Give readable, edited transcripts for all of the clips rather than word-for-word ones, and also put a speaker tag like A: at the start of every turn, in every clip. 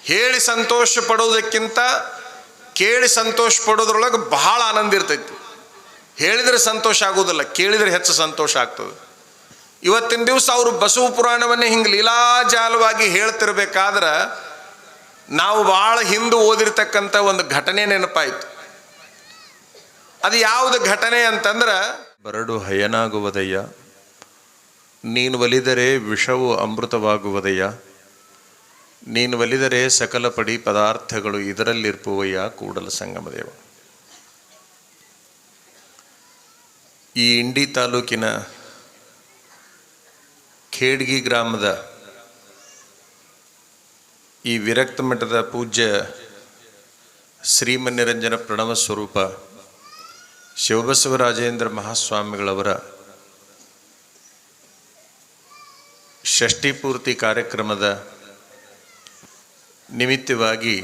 A: ಹೇಳಿ ಸಂತೋಷ ಪಡೋದಕ್ಕಿಂತ ಕೇಳಿ ಸಂತೋಷ ಪಡೋದ್ರೊಳಗೆ ಬಹಳ ಆನಂದ ಇರ್ತೈತಿ. ಹೇಳಿದರೆ ಸಂತೋಷ ಆಗೋದಿಲ್ಲ, ಕೇಳಿದರೆ ಹೆಚ್ಚು ಸಂತೋಷ ಆಗ್ತದೆ. ಇವತ್ತಿನ ದಿವಸ ಅವರು ಬಸವ ಪುರಾಣವನ್ನೇ ಹಿಂಗೆ ಲೀಲಾಜಾಲವಾಗಿ ಹೇಳ್ತಿರ್ಬೇಕಾದ್ರೆ ನಾವು ಭಾಳ ಹಿಂದೆ ಓದಿರ್ತಕ್ಕಂಥ ಒಂದು ಘಟನೆ ನೆನಪಾಯಿತು. ಅದು ಯಾವುದು ಘಟನೆ ಅಂತಂದ್ರೆ, ಬರಡು ಹಯನಾಗುವುದಯ್ಯ, ನೀನು ಒಲಿದರೆ ವಿಷವು ಅಮೃತವಾಗುವುದಯ್ಯ, ನೀನು ಒಲಿದರೆ ಸಕಲ ಪಡಿ ಪದಾರ್ಥಗಳು ಇದರಲ್ಲಿರ್ಪುವಯ್ಯ ಕೂಡಲ ಸಂಗಮದೇವ. ಈ ಇಂಡಿ ತಾಲೂಕಿನ ಖೇಡ್ಗಿ ಗ್ರಾಮದ ಈ ವಿರಕ್ತ ಮಠದ ಪೂಜ್ಯ ಶ್ರೀಮನ್ನಿರಂಜನ ಪ್ರಣವ ಸ್ವರೂಪ ಶಿವಬಸವರಾಜೇಂದ್ರ ಮಹಾಸ್ವಾಮಿಗಳವರ ಷಷ್ಠಿಪೂರ್ತಿ ಕಾರ್ಯಕ್ರಮದ ನಿಮಿತ್ತವಾಗಿ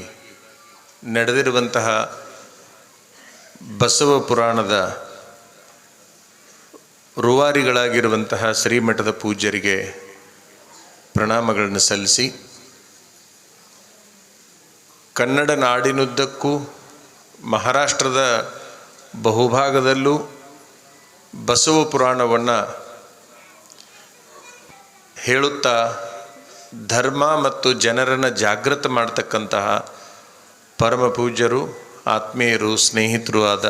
A: ನಡೆದಿರುವಂತಹ ಬಸವ ಪುರಾಣದ ರೂವಾರಿಗಳಾಗಿರುವಂತಹ ಶ್ರೀಮಠದ ಪೂಜ್ಯರಿಗೆ ಪ್ರಣಾಮಗಳನ್ನು ಸಲ್ಲಿಸಿ, ಕನ್ನಡ ನಾಡಿನುದ್ದಕ್ಕೂ ಮಹಾರಾಷ್ಟ್ರದ ಬಹುಭಾಗದಲ್ಲೂ ಬಸವ ಪುರಾಣವನ್ನು ಹೇಳುತ್ತಾ ಧರ್ಮ ಮತ್ತು ಜನರನ್ನು ಜಾಗೃತ ಮಾಡ್ತಕ್ಕಂತಹ ಪರಮ ಪೂಜ್ಯರು, ಆತ್ಮೀಯರು, ಸ್ನೇಹಿತರು ಆದ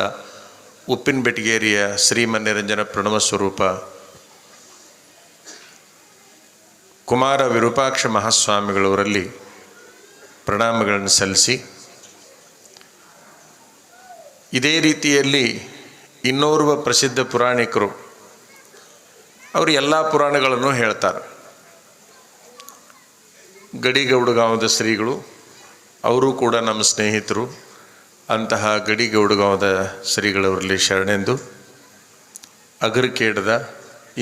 A: ಉಪ್ಪಿನ ಬೆಟಗೇರಿಯ ಶ್ರೀಮನ್ನಿರಂಜನ ಪ್ರಣವ ಸ್ವರೂಪ ಕುಮಾರ ವಿರೂಪಾಕ್ಷ ಮಹಾಸ್ವಾಮಿಗಳವರಲ್ಲಿ ಪ್ರಣಾಮಗಳನ್ನು ಸಲ್ಲಿಸಿ, ಇದೇ ರೀತಿಯಲ್ಲಿ ಇನ್ನೋರ್ವ ಪ್ರಸಿದ್ಧ ಪುರಾಣಿಕರು ಅವರು ಎಲ್ಲ ಪುರಾಣಗಳನ್ನು ಹೇಳ್ತಾರೆ. ಗಡಿಗೌಡಗಾಂವದ ಶ್ರೀಗಳು ಅವರು ಕೂಡ ನಮ್ಮ ಸ್ನೇಹಿತರು. ಅಂತಹ ಗಡಿಗೌಡಗಾಂವದ ಶ್ರೀಗಳವರಲ್ಲಿ ಶರಣೆಂದು, ಅಗರಕೇಡದ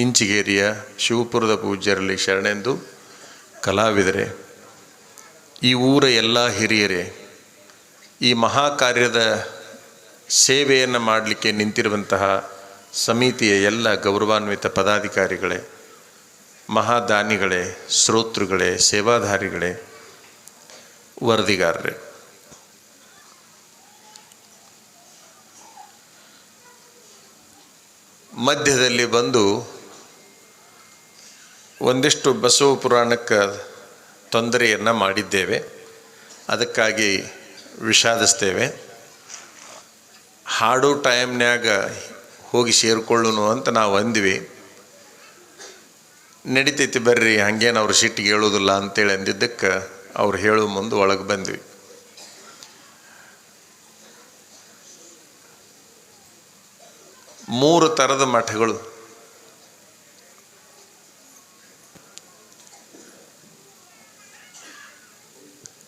A: ಇಂಚಿಗೇರಿಯ ಶಿವಪುರದ ಪೂಜ್ಯರಲ್ಲಿ ಶರಣೆಂದು, ಕಲಾವಿದರೆ, ಈ ಊರ ಎಲ್ಲ ಹಿರಿಯರೇ, ಈ ಮಹಾ ಕಾರ್ಯದ ಸೇವೆಯನ್ನು ಮಾಡಲಿಕ್ಕೆ ನಿಂತಿರುವಂತಹ ಸಮಿತಿಯ ಎಲ್ಲ ಗೌರವಾನ್ವಿತ ಪದಾಧಿಕಾರಿಗಳೇ, ಮಹಾದಾನಿಗಳೇ, ಶ್ರೋತೃಗಳೇ, ಸೇವಾಧಾರಿಗಳೇ, ವರದಿಗಾರರೇ, ಮಧ್ಯದಲ್ಲಿ ಬಂದು ಒಂದಿಷ್ಟು ಬಸವ ಪುರಾಣಕ್ಕೆ ತೊಂದರೆಯನ್ನು ಮಾಡಿದ್ದೇವೆ. ಅದಕ್ಕಾಗಿ ವಿಷಾದಿಸ್ತೇವೆ. ಹಾಡೋ ಟೈಮ್ನ್ಯಾಗ ಹೋಗಿ ಸೇರಿಕೊಳ್ಳೋನು ಅಂತ ನಾವು ಅಂದ್ವಿ. ನಡಿತೈತಿ ಬರ್ರಿ, ಹಂಗೇನು ಅವ್ರು ಸಿಟ್ಟಿಗೆ ಹೇಳೋದಿಲ್ಲ ಅಂತೇಳಿ ಅಂದಿದ್ದಕ್ಕೆ ಅವ್ರು ಹೇಳೋ ಮುಂದೆ ಒಳಗೆ ಬಂದ್ವಿ. ಮೂರು ಥರದ ಮಠಗಳು,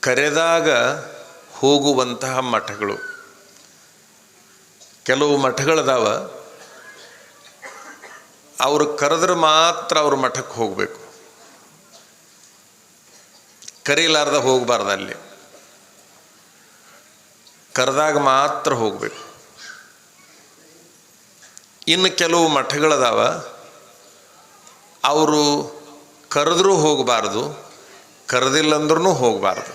A: ಕರೆದಾಗ ಹೋಗುವಂತಹ ಮಠಗಳು. ಕೆಲವು ಮಠಗಳದಾವ, ಅವರು ಕರೆದ್ರೆ ಮಾತ್ರ ಅವ್ರ ಮಠಕ್ಕೆ ಹೋಗಬೇಕು, ಕರೀಲಾರ್ದ ಹೋಗಬಾರ್ದು. ಅಲ್ಲಿ ಕರೆದಾಗ ಮಾತ್ರ ಹೋಗಬೇಕು. ಇನ್ನು ಕೆಲವು ಮಠಗಳದಾವ, ಅವರು ಕರೆದ್ರೂ ಹೋಗಬಾರ್ದು, ಕರೆದಿಲ್ಲಂದ್ರೂ ಹೋಗಬಾರ್ದು.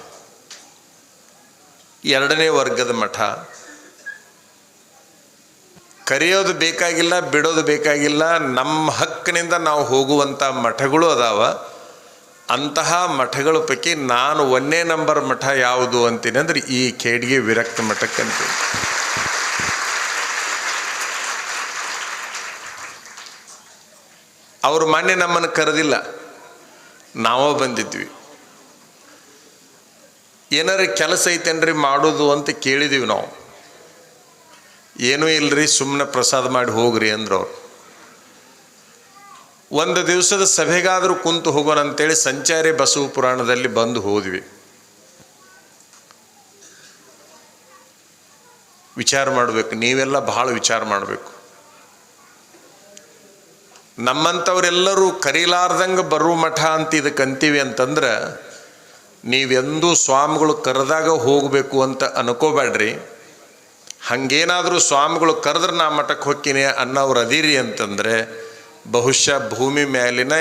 A: ಎರಡನೇ ವರ್ಗದ ಮಠ. ಕರೆಯೋದು ಬೇಕಾಗಿಲ್ಲ, ಬಿಡೋದು ಬೇಕಾಗಿಲ್ಲ, ನಮ್ಮ ಹಕ್ಕಿನಿಂದ ನಾವು ಹೋಗುವಂಥ ಮಠಗಳು ಅದಾವ. ಅಂತಹ ಮಠಗಳ ಪೈಕಿ ನಾನು 1ನೇ ನಂಬರ್ ಮಠ ಯಾವುದು ಅಂತೀನಿ ಅಂದರೆ ಈ ಖೇಡ್ಗಿ ವಿರಕ್ತ ಮಠಕ್ಕಂತೀನಿ. ಅವರು ಮೊನ್ನೆ ನಮ್ಮನ್ನು ಕರೆದಿಲ್ಲ, ನಾವೇ ಬಂದಿದ್ವಿ. ಏನಾರ ಕೆಲಸ ಐತೇನ್ರಿ ಮಾಡೋದು ಅಂತ ಕೇಳಿದ್ದೀವಿ ನಾವು. ಏನೂ ಇಲ್ಲರಿ, ಸುಮ್ಮನೆ ಪ್ರಸಾದ ಮಾಡಿ ಹೋಗ್ರಿ ಅಂದ್ರು ಅವ್ರು. ಒಂದು ದಿವಸದ ಸಭೆಗಾದರೂ ಕುಂತು ಹೋಗೋಣ ಅಂತೇಳಿ ಸಂಚಾರಿ ಬಸವ ಪುರಾಣದಲ್ಲಿ ಬಂದು ಹೋದ್ವಿ. ವಿಚಾರ ಮಾಡಬೇಕು, ನೀವೆಲ್ಲ ಭಾಳ ವಿಚಾರ ಮಾಡಬೇಕು. ನಮ್ಮಂಥವರೆಲ್ಲರೂ ಕರೀಲಾರ್ದಂಗೆ ಬರೋ ಮಠ ಅಂತ ಇದಕ್ಕೆ ಅಂತೀವಿ ಅಂತಂದ್ರೆ, ನೀವೆಂದೂ ಸ್ವಾಮಿಗಳು ಕರೆದಾಗ ಹೋಗಬೇಕು ಅಂತ ಅನ್ಕೋಬೇಡ್ರಿ. ಹಾಗೇನಾದರೂ ಸ್ವಾಮಿಗಳು ಕರೆದ್ರೆ ನಾ ಮಠಕ್ಕೆ ಹೋಗ್ತೀನಿ ಅನ್ನೋರು ಅದೀರಿ ಅಂತಂದರೆ ಬಹುಶಃ ಭೂಮಿ ಮೇಲಿನ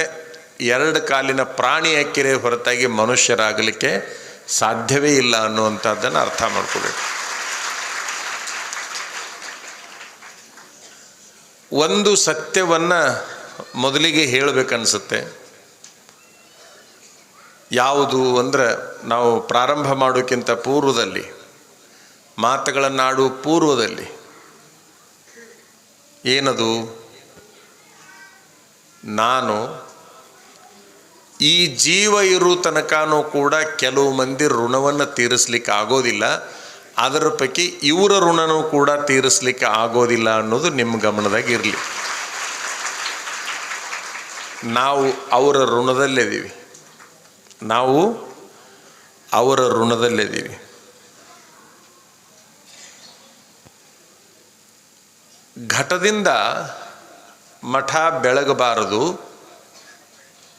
A: 2 ಕಾಲಿನ ಪ್ರಾಣಿ ಹಾಕಿರೇ ಹೊರತಾಗಿ ಮನುಷ್ಯರಾಗಲಿಕ್ಕೆ ಸಾಧ್ಯವೇ ಇಲ್ಲ ಅನ್ನುವಂಥದ್ದನ್ನು ಅರ್ಥ ಮಾಡ್ಕೋಬೇಕು. ಒಂದು ಸತ್ಯವನ್ನು ಮೊದಲಿಗೆ ಹೇಳಬೇಕನ್ಸುತ್ತೆ. ಯಾವುದು ಅಂದರೆ, ನಾವು ಪ್ರಾರಂಭ ಮಾಡೋಕ್ಕಿಂತ ಪೂರ್ವದಲ್ಲಿ, ಮಾತುಗಳನ್ನಾಡುವ ಪೂರ್ವದಲ್ಲಿ ಏನದು, ನಾನು ಈ ಜೀವ ಇರೋ ತನಕನೂ ಕೂಡ ಕೆಲವು ಮಂದಿ ಋಣವನ್ನು ತೀರಿಸ್ಲಿಕ್ಕೆ ಆಗೋದಿಲ್ಲ, ಅದರ ಪೈಕಿ ಇವರ ಋಣನೂ ಕೂಡ ತೀರಿಸ್ಲಿಕ್ಕೆ ಆಗೋದಿಲ್ಲ ಅನ್ನೋದು ನಿಮ್ಮ ಗಮನದಾಗ ಇರಲಿ. ನಾವು ಅವರ ಋಣದಲ್ಲಿದ್ದೀವಿ, ನಾವು ಅವರ ಋಣದಲ್ಲಿದ್ದೀವಿ. ಘಟದಿಂದ ಮಠ ಬೆಳಗಬಾರದು,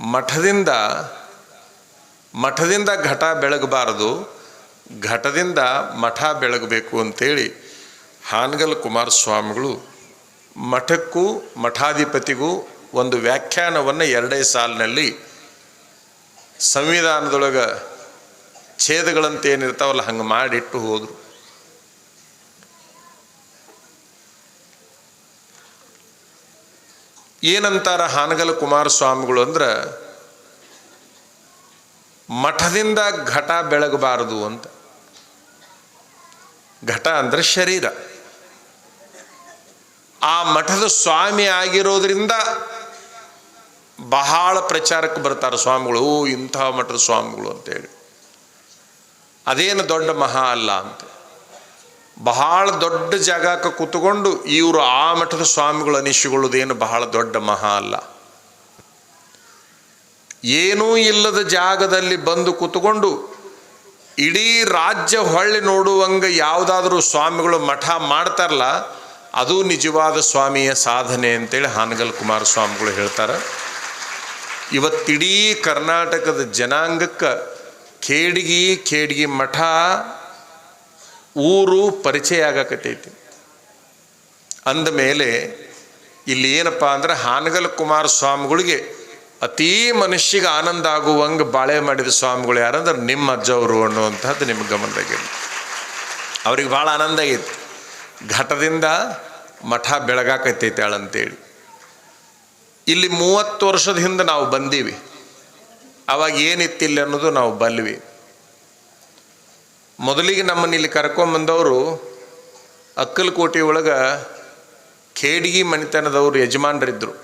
A: ಮಠದಿಂದ ಘಟ ಬೆಳಗಬಾರದು, ಘಟದಿಂದ ಮಠ ಬೆಳಗಬೇಕು ಅಂತೇಳಿ ಹಾನಗಲ್ ಕುಮಾರಸ್ವಾಮಿಗಳು ಮಠಕ್ಕೂ ಮಠಾಧಿಪತಿಗೂ ಒಂದು ವ್ಯಾಖ್ಯಾನವನ್ನು 2 ಸಾಲಿನಲ್ಲಿ ಸಂವಿಧಾನದೊಳಗೆ ಛೇದಗಳಂತ ಏನಿರ್ತಾವಲ್ಲ ಹಂಗೆ ಮಾಡಿಟ್ಟು ಹೋದರು. ಏನಂತಾರ ಹಾನಗಲ್ ಕುಮಾರಸ್ವಾಮಿಗಳು ಅಂದ್ರೆ, ಮಠದಿಂದ ಘಟ ಬೆಳಗಬಾರದು ಅಂತ. ಘಟ ಅಂದರೆ ಶರೀರ. ಆ ಮಠದ ಸ್ವಾಮಿ ಆಗಿರೋದ್ರಿಂದ ಬಹಳ ಪ್ರಚಾರಕ್ಕೆ ಬರ್ತಾರೆ ಸ್ವಾಮಿಗಳು, ಇಂಥ ಮಠದ ಸ್ವಾಮಿಗಳು ಅಂತೇಳಿ. ಅದೇನು ದೊಡ್ಡ ಮಹಾ ಅಲ್ಲ ಅಂತ. ಬಹಳ ದೊಡ್ಡ ಜಾಗಕ್ಕೆ ಕೂತ್ಕೊಂಡು ಇವರು ಆ ಮಠದ ಸ್ವಾಮಿಗಳು ಅನಿಸಿಕೊಳ್ಳೋದೇನು ಬಹಳ ದೊಡ್ಡ ಮಹಾ ಅಲ್ಲ. ಏನೂ ಇಲ್ಲದ ಜಾಗದಲ್ಲಿ ಬಂದು ಕೂತ್ಕೊಂಡು ಇಡೀ ರಾಜ್ಯ ಹೊಳ್ಳಿ ನೋಡುವಂಗೆ ಯಾವುದಾದ್ರೂ ಸ್ವಾಮಿಗಳು ಮಠ ಮಾಡ್ತಾರಲ್ಲ, ಅದು ನಿಜವಾದ ಸ್ವಾಮಿಯ ಸಾಧನೆ ಅಂತೇಳಿ ಹಾನಗಲ್ ಕುಮಾರಸ್ವಾಮಿಗಳು ಹೇಳ್ತಾರೆ. ಇವತ್ತಿಡೀ ಕರ್ನಾಟಕದ ಜನಾಂಗಕ್ಕೆ ಖೇಡ್ಗಿ ಮಠ ಊರು ಪರಿಚಯ ಆಗಕತ್ತೈತಿ. ಅಂದಮೇಲೆ ಇಲ್ಲಿ ಏನಪ್ಪ ಅಂದ್ರೆ, ಹಾನಗಲ್ ಕುಮಾರಸ್ವಾಮಿಗಳಿಗೆ ಅತೀ ಮನುಷ್ಯಗೆ ಆನಂದ ಆಗುವಂಗೆ ಬಾಳೆ ಮಾಡಿದ ಸ್ವಾಮಿಗಳು ಯಾರಂದ್ರೆ ನಿಮ್ಮ ಅಜ್ಜವರು ಅನ್ನುವಂಥದ್ದು ನಿಮ್ಮ ಗಮನದಾಗಿರಲಿ. ಅವ್ರಿಗೆ ಭಾಳ ಆನಂದ ಆಗೈತಿ, ಘಟದಿಂದ ಮಠ ಬೆಳಗಾಕತ್ತೈತಾಳಂತೇಳಿ. ಇಲ್ಲಿ 30 ವರ್ಷದ ಹಿಂದೆ ನಾವು ಬಂದೀವಿ, ಅವಾಗ ಏನಿತ್ತಿಲ್ಲ ಅನ್ನೋದು ನಾವು ಬಲ್ವಿ. ಮೊದಲಿಗೆ ನಮ್ಮನ್ನು ಇಲ್ಲಿ ಕರ್ಕೊಂಬಂದವರು ಅಕ್ಕಲಕೋಟೆ ಒಳಗೆ ಖೇಡ್ಗಿ ಮನೆತನದವರು ಯಜಮಾನರಿದ್ದರು,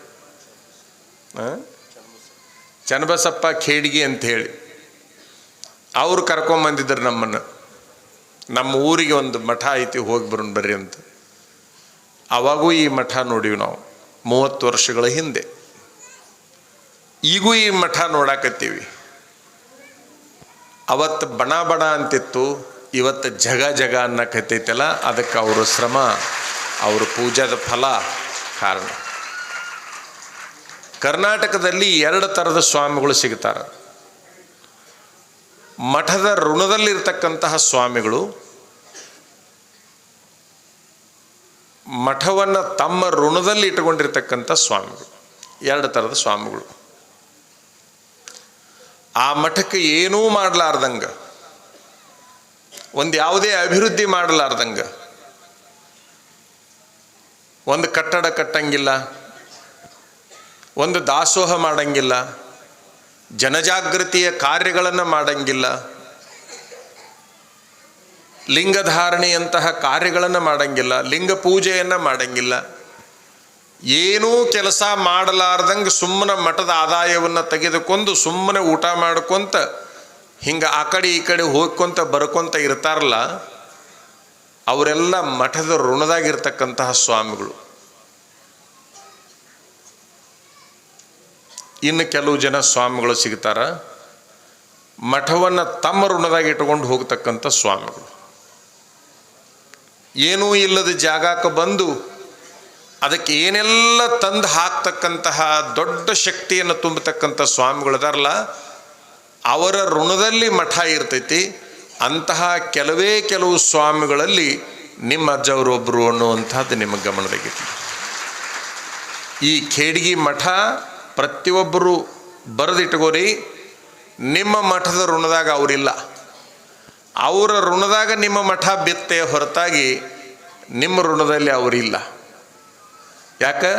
A: ಚನ್ನಬಸಪ್ಪ ಖೇಡ್ಗಿ ಅಂಥೇಳಿ. ಅವರು ಕರ್ಕೊಂಬಂದಿದ್ರು ನಮ್ಮನ್ನು. ನಮ್ಮ ಊರಿಗೆ ಒಂದು ಮಠ ಐತಿ, ಹೋಗಿ ಬರೋಣ ಬರ್ರಿ ಅಂತ. ಅವಾಗೂ ಈ ಮಠ ನೋಡಿವಿ ನಾವು 30 ವರ್ಷಗಳ ಹಿಂದೆ. ಈಗೂ ಈ ಮಠ ನೋಡಾಕತ್ತೀವಿ. ಅವತ್ತು ಬಣ ಅಂತಿತ್ತು, ಇವತ್ತು ಜಗ ಅನ್ನಕತ್ತೈತಲ್ಲ, ಅದಕ್ಕೆ ಅವರ ಶ್ರಮ, ಅವರ ಪೂಜಾದ ಫಲ ಕಾರಣ. ಕರ್ನಾಟಕದಲ್ಲಿ 2 ಥರದ ಸ್ವಾಮಿಗಳು ಸಿಗ್ತಾರೆ. ಮಠದ ಋಣದಲ್ಲಿರ್ತಕ್ಕಂತಹ ಸ್ವಾಮಿಗಳು, ಮಠವನ್ನು ತಮ್ಮ ಋಣದಲ್ಲಿ ಇಟ್ಟುಕೊಂಡಿರ್ತಕ್ಕಂಥ ಸ್ವಾಮಿಗಳು. 2 ಥರದ ಸ್ವಾಮಿಗಳು. ಆ ಮಠಕ್ಕೆ ಏನೂ ಮಾಡಲಾರ್ದಂಗೆ, ಒಂದು ಯಾವುದೇ ಅಭಿವೃದ್ಧಿ ಮಾಡಲಾರ್ದಂಗೆ, ಒಂದು ಕಟ್ಟಡ ಕಟ್ಟಂಗಿಲ್ಲ, ಒಂದು ದಾಸೋಹ ಮಾಡಂಗಿಲ್ಲ, ಜನಜಾಗೃತಿಯ ಕಾರ್ಯಗಳನ್ನು ಮಾಡಂಗಿಲ್ಲ, ಲಿಂಗಧಾರಣೆಯಂತಹ ಕಾರ್ಯಗಳನ್ನು ಮಾಡಂಗಿಲ್ಲ, ಲಿಂಗ ಪೂಜೆಯನ್ನು ಮಾಡಂಗಿಲ್ಲ, ಏನೂ ಕೆಲಸ ಮಾಡಲಾರ್ದಂಗೆ ಸುಮ್ಮನೆ ಮಠದ ಆದಾಯವನ್ನು ತೆಗೆದುಕೊಂಡು ಸುಮ್ಮನೆ ಊಟ ಮಾಡ್ಕೊತ ಹಿಂಗೆ ಆ ಕಡೆ ಈ ಕಡೆ ಹೋಗ್ಕೊಂತ ಬರ್ಕೊತ ಇರ್ತಾರಲ್ಲ, ಅವರೆಲ್ಲ ಮಠದ ಋಣದಾಗಿರ್ತಕ್ಕಂತಹ ಸ್ವಾಮಿಗಳು. ಇನ್ನು ಕೆಲವು ಜನ ಸ್ವಾಮಿಗಳು ಸಿಗ್ತಾರ, ಮಠವನ್ನು ತಮ್ಮ ಋಣದಾಗಿ ಇಟ್ಕೊಂಡು ಹೋಗ್ತಕ್ಕಂಥ ಸ್ವಾಮಿಗಳು. ಏನೂ ಇಲ್ಲದ ಜಾಗಕ್ಕೆ ಬಂದು ಅದಕ್ಕೆ ಏನೆಲ್ಲ ತಂದು ಹಾಕ್ತಕ್ಕಂತಹ ದೊಡ್ಡ ಶಕ್ತಿಯನ್ನು ತುಂಬತಕ್ಕಂಥ ಸ್ವಾಮಿಗಳಿದಾರಲ್ಲ, ಅವರ ಋಣದಲ್ಲಿ ಮಠ ಇರ್ತೈತಿ. ಅಂತಹ ಕೆಲವು ಸ್ವಾಮಿಗಳಲ್ಲಿ ನಿಮ್ಮ ಅಜ್ಜವರೊಬ್ಬರು ಅನ್ನುವಂಥದ್ದು ನಿಮ್ಮ ಗಮನದಾಗಿತ್ತು. ಈ ಖೇಡ್ಗಿ ಮಠ ಪ್ರತಿಯೊಬ್ಬರು ಬರೆದಿಟ್ಕೋರಿ, ನಿಮ್ಮ ಮಠದ ಋಣದಾಗ ಅವರಿಲ್ಲ. ಅವರ ಋಣದಾಗ ನಿಮ್ಮ ಮಠ ಬಿತ್ತೆ ಹೊರತಾಗಿ ನಿಮ್ಮ ಋಣದಲ್ಲಿ ಅವರಿಲ್ಲ. ಯಾಕೆ?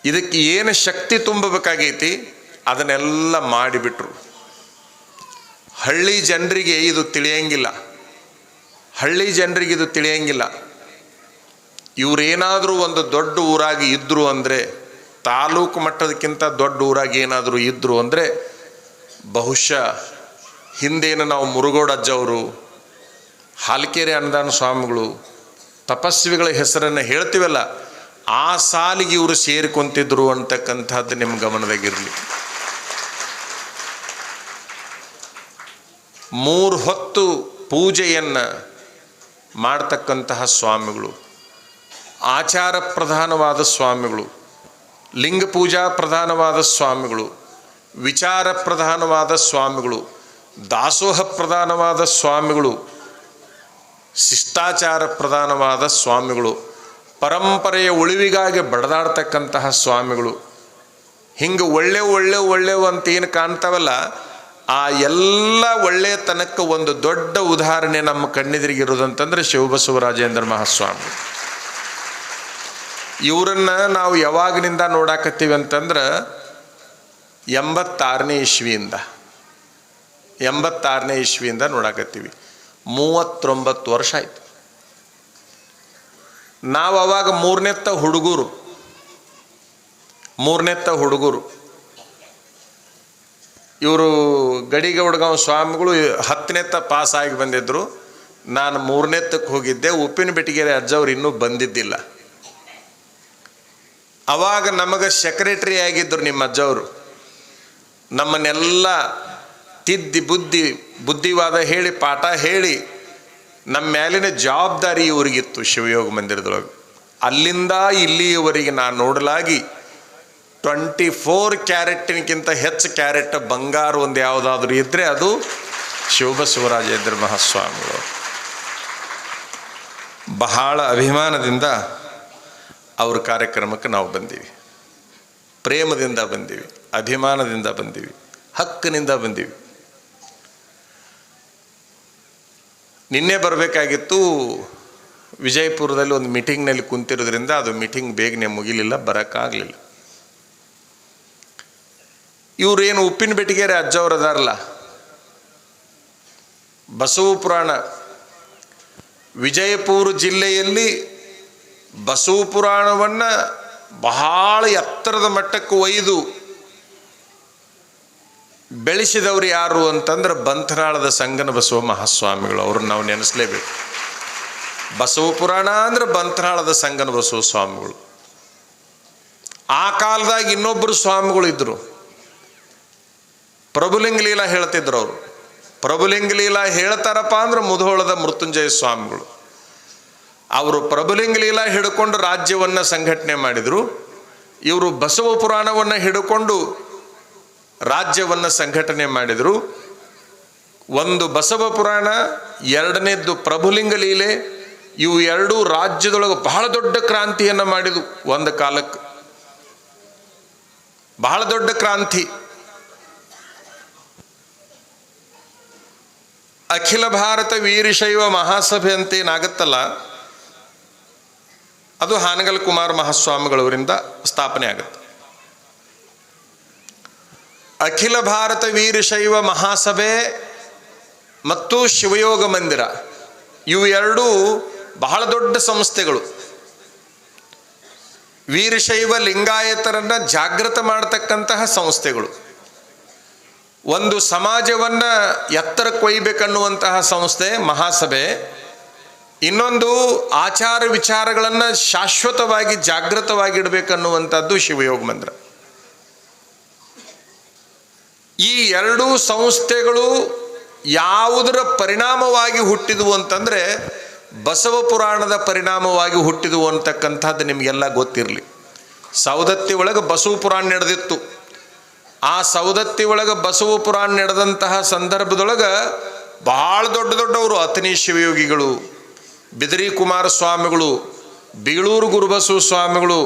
A: ಇದಕ್ಕೆ ಏನು ಶಕ್ತಿ ತುಂಬಬೇಕಾಗೈತಿ ಅದನ್ನೆಲ್ಲ ಮಾಡಿಬಿಟ್ರು. ಹಳ್ಳಿ ಜನರಿಗೆ ಇದು ತಿಳಿಯಂಗಿಲ್ಲ. ಹಳ್ಳಿ ಜನರಿಗೆ ಇದು ತಿಳಿಯಂಗಿಲ್ಲ. ಇವರೇನಾದರೂ ಒಂದು ದೊಡ್ಡ ಊರಾಗಿ ಇದ್ದರು ಅಂದರೆ, ತಾಲೂಕು ಮಟ್ಟದಕ್ಕಿಂತ ದೊಡ್ಡ ಊರಾಗಿ ಏನಾದರೂ ಇದ್ದರು ಅಂದರೆ, ಬಹುಶಃ ಹಿಂದೇನು ನಾವು ಮುರುಗೋಡ ಅಜ್ಜವರು, ಹಾಲ್ಕೆರೆ ಅನ್ನದಾನ ಸ್ವಾಮಿಗಳು, ತಪಸ್ವಿಗಳ ಹೆಸರನ್ನು ಹೇಳ್ತೀವಲ್ಲ, ಆ ಸಾಲಿಗೆ ಇವರು ಸೇರಿಕೊಂತಿದ್ರು ಅಂತಕ್ಕಂಥದ್ದು ನಿಮ್ಮ ಗಮನದಾಗಿರಲಿ. 3 ಹೊತ್ತು ಪೂಜೆಯನ್ನು ಮಾಡ್ತಕ್ಕಂತಹ ಸ್ವಾಮಿಗಳು, ಆಚಾರ ಪ್ರಧಾನವಾದ ಸ್ವಾಮಿಗಳು, ಲಿಂಗ ಪೂಜಾ ಪ್ರಧಾನವಾದ ಸ್ವಾಮಿಗಳು, ವಿಚಾರ ಪ್ರಧಾನವಾದ ಸ್ವಾಮಿಗಳು, ದಾಸೋಹ ಪ್ರಧಾನವಾದ ಸ್ವಾಮಿಗಳು, ಶಿಷ್ಟಾಚಾರ ಪ್ರಧಾನವಾದ ಸ್ವಾಮಿಗಳು, ಪರಂಪರೆಯ ಉಳಿವಿಗಾಗಿ ಬಡದಾಡ್ತಕ್ಕಂತಹ ಸ್ವಾಮಿಗಳು, ಹಿಂಗೆ ಒಳ್ಳೆವು ಅಂತ ಏನು ಕಾಣ್ತಾವಲ್ಲ, ಆ ಎಲ್ಲ ಒಳ್ಳೆಯತನಕ್ಕೆ ಒಂದು ದೊಡ್ಡ ಉದಾಹರಣೆ ನಮ್ಮ ಕಣ್ಣೆದುರಿಗಿರೋದಂತಂದ್ರೆ ಶಿವಬಸವರಾಜೇಂದ್ರ ಮಹಾಸ್ವಾಮಿ. ಇವರನ್ನು ನಾವು ಯಾವಾಗಿನಿಂದ ನೋಡಾಕತ್ತೀವಿ ಅಂತಂದ್ರೆ 86ನೇ ಇಸ್ವಿಯಿಂದ ನೋಡಾಕತ್ತೀವಿ. 39 ವರ್ಷ ಆಯ್ತು. ನಾವು ಅವಾಗ ಮೂರನೆತ್ತ ಹುಡುಗರು. ಇವರು ಗಡಿಗೌಡಗಾಂವ್ ಸ್ವಾಮಿಗಳು 10ನೆತ್ತ ಪಾಸ್ ಆಗಿ ಬಂದಿದ್ದರು. ನಾನು 3ನೆತ್ತಕ್ಕೆ ಹೋಗಿದ್ದೆ. ಉಪ್ಪಿನ ಬೆಟಗೇರಿ ಅಜ್ಜವ್ರು ಇನ್ನೂ ಬಂದಿದ್ದಿಲ್ಲ. ಅವಾಗ ನಮಗೆ ಸೆಕ್ರೆಟರಿ ಆಗಿದ್ದರು ನಿಮ್ಮ ಅಜ್ಜವರು. ನಮ್ಮನ್ನೆಲ್ಲ ತಿದ್ದಿ ಬುದ್ಧಿವಾದ ಹೇಳಿ ಪಾಠ ಹೇಳಿ ನಮ್ಮ ಮೇಲಿನ ಜವಾಬ್ದಾರಿ ಇವರಿಗಿತ್ತು ಶಿವಯೋಗ ಮಂದಿರದೊಳಗೆ. ಅಲ್ಲಿಂದ ಇಲ್ಲಿಯವರೆಗೆ ನಾನು ನೋಡಲಾಗಿ 24 ಕ್ಯಾರೆಟ್ಗಿಂತ ಹೆಚ್ಚು ಕ್ಯಾರೆಟ್ ಬಂಗಾರ ಒಂದು ಯಾವುದಾದ್ರೂ ಇದ್ದರೆ ಅದು ಶಿವಬಸವರಾಜೇಂದ್ರ ಮಹಾಸ್ವಾಮಿಗಳು. ಬಹಳ ಅಭಿಮಾನದಿಂದ ಅವ್ರ ಕಾರ್ಯಕ್ರಮಕ್ಕೆ ನಾವು ಬಂದೀವಿ. ಪ್ರೇಮದಿಂದ ಬಂದೀವಿ, ಅಭಿಮಾನದಿಂದ ಬಂದೀವಿ, ಹಕ್ಕಿನಿಂದ ಬಂದೀವಿ. ನಿನ್ನೆ ಬರಬೇಕಾಗಿತ್ತು. ವಿಜಯಪುರದಲ್ಲಿ ಒಂದು ಮೀಟಿಂಗ್ನಲ್ಲಿ ಕುಂತಿರೋದ್ರಿಂದ ಅದು ಮೀಟಿಂಗ್ ಬೇಗನೆ ಮುಗಿಲಿಲ್ಲ, ಬರೋಕ್ಕಾಗಲಿಲ್ಲ. ಇವರೇನು ಉಪ್ಪಿನ ಬೆಟಗೇರಿ ಅಜ್ಜವ್ರು ಅದಾರಲ್ಲ, ಬಸವ ಪುರಾಣ ವಿಜಯಪುರ ಜಿಲ್ಲೆಯಲ್ಲಿ ಬಸವ ಪುರಾಣವನ್ನು ಬಹಳ ಎತ್ತರದ ಮಟ್ಟಕ್ಕೆ ಒಯ್ದು ಬೆಳೆಸಿದವರು ಯಾರು ಅಂತಂದ್ರೆ ಬಂಧನಾಳದ ಸಂಗನ ಬಸವ ಮಹಾಸ್ವಾಮಿಗಳು. ಅವ್ರನ್ನ ನಾವು ನೆನೆಸಲೇಬೇಕು. ಬಸವ ಪುರಾಣ ಅಂದ್ರೆ ಬಂಧನಾಳದ ಸಂಗನ ಬಸವ ಸ್ವಾಮಿಗಳು. ಆ ಕಾಲದಾಗ ಇನ್ನೊಬ್ಬರು ಸ್ವಾಮಿಗಳು ಇದ್ದರು, ಪ್ರಭುಲಿಂಗ ಲೀಲಾ ಹೇಳ್ತಿದ್ರು. ಅವರು ಪ್ರಭುಲಿಂಗ ಲೀಲಾ ಹೇಳ್ತಾರಪ್ಪ ಅಂದ್ರೆ ಮುಧೋಳದ ಮೃತ್ಯುಂಜಯ ಸ್ವಾಮಿಗಳು. ಅವರು ಪ್ರಭುಲಿಂಗ ಲೀಲಾ ಹಿಡ್ಕೊಂಡು ರಾಜ್ಯವನ್ನು ಸಂಘಟನೆ ಮಾಡಿದರು. ಇವರು ಬಸವ ಪುರಾಣವನ್ನು ಹಿಡ್ಕೊಂಡು ರಾಜ್ಯವನ್ನು ಸಂಘಟನೆ ಮಾಡಿದರು. ಒಂದು ಬಸವ ಪುರಾಣ, ಎರಡನೇದ್ದು ಪ್ರಭುಲಿಂಗ ಲೀಲೆ. ಇವು ಎರಡೂ ರಾಜ್ಯದೊಳಗೆ ಬಹಳ ದೊಡ್ಡ ಕ್ರಾಂತಿಯನ್ನು ಮಾಡಿದ್ವು. ಒಂದು ಕಾಲಕ್ಕೆ ಬಹಳ ದೊಡ್ಡ ಕ್ರಾಂತಿ. ಅಖಿಲ ಭಾರತ ವೀರಶೈವ ಮಹಾಸಭೆ ಅಂತೇನಾಗತ್ತಲ್ಲ, ಅದು ಹಾನಗಲ್ ಕುಮಾರ ಮಹಾಸ್ವಾಮಿಗಳವರಿಂದ ಸ್ಥಾಪನೆ ಆಗುತ್ತೆ. ಅಖಿಲ ಭಾರತ ವೀರಶೈವ ಮಹಾಸಭೆ ಮತ್ತು ಶಿವಯೋಗ ಮಂದಿರ ಇವು ಎರಡೂ ಬಹಳ ದೊಡ್ಡ ಸಂಸ್ಥೆಗಳು. ವೀರಶೈವ ಲಿಂಗಾಯತರನ್ನ ಜಾಗೃತ ಮಾಡತಕ್ಕಂತಹ ಸಂಸ್ಥೆಗಳು. ಒಂದು ಸಮಾಜವನ್ನು ಎತ್ತರಕ್ಕೆ ಒಯ್ಯಬೇಕನ್ನುವಂತಹ ಸಂಸ್ಥೆ ಮಹಾಸಭೆ. ಇನ್ನೊಂದು ಆಚಾರ ವಿಚಾರಗಳನ್ನು ಶಾಶ್ವತವಾಗಿ ಜಾಗೃತವಾಗಿ ಇಡಬೇಕನ್ನುವಂಥದ್ದು ಶಿವಯೋಗ ಮಂದಿರ. ಈ ಎರಡೂ ಸಂಸ್ಥೆಗಳು ಯಾವುದರ ಪರಿಣಾಮವಾಗಿ ಹುಟ್ಟಿದವು ಅಂತಂದರೆ ಬಸವ ಪುರಾಣದ ಪರಿಣಾಮವಾಗಿ ಹುಟ್ಟಿದವು ಅಂತಕ್ಕಂಥದ್ದು ನಿಮಗೆಲ್ಲ ಗೊತ್ತಿರಲಿ. ಸವದತ್ತಿ ಒಳಗೆ ಬಸವ ಪುರಾಣ ನಡೆದಿತ್ತು. ಆ ಸವದತ್ತಿ ಒಳಗೆ ಬಸವ ಪುರಾಣ ನಡೆದಂತಹ ಸಂದರ್ಭದೊಳಗೆ ಬಹಳ ದೊಡ್ಡವರು ಅತನಿ ಶಿವಯೋಗಿಗಳು, ಬಿದರಿ ಕುಮಾರಸ್ವಾಮಿಗಳು, ಬೀಳೂರು ಗುರುಬಸವ ಸ್ವಾಮಿಗಳು,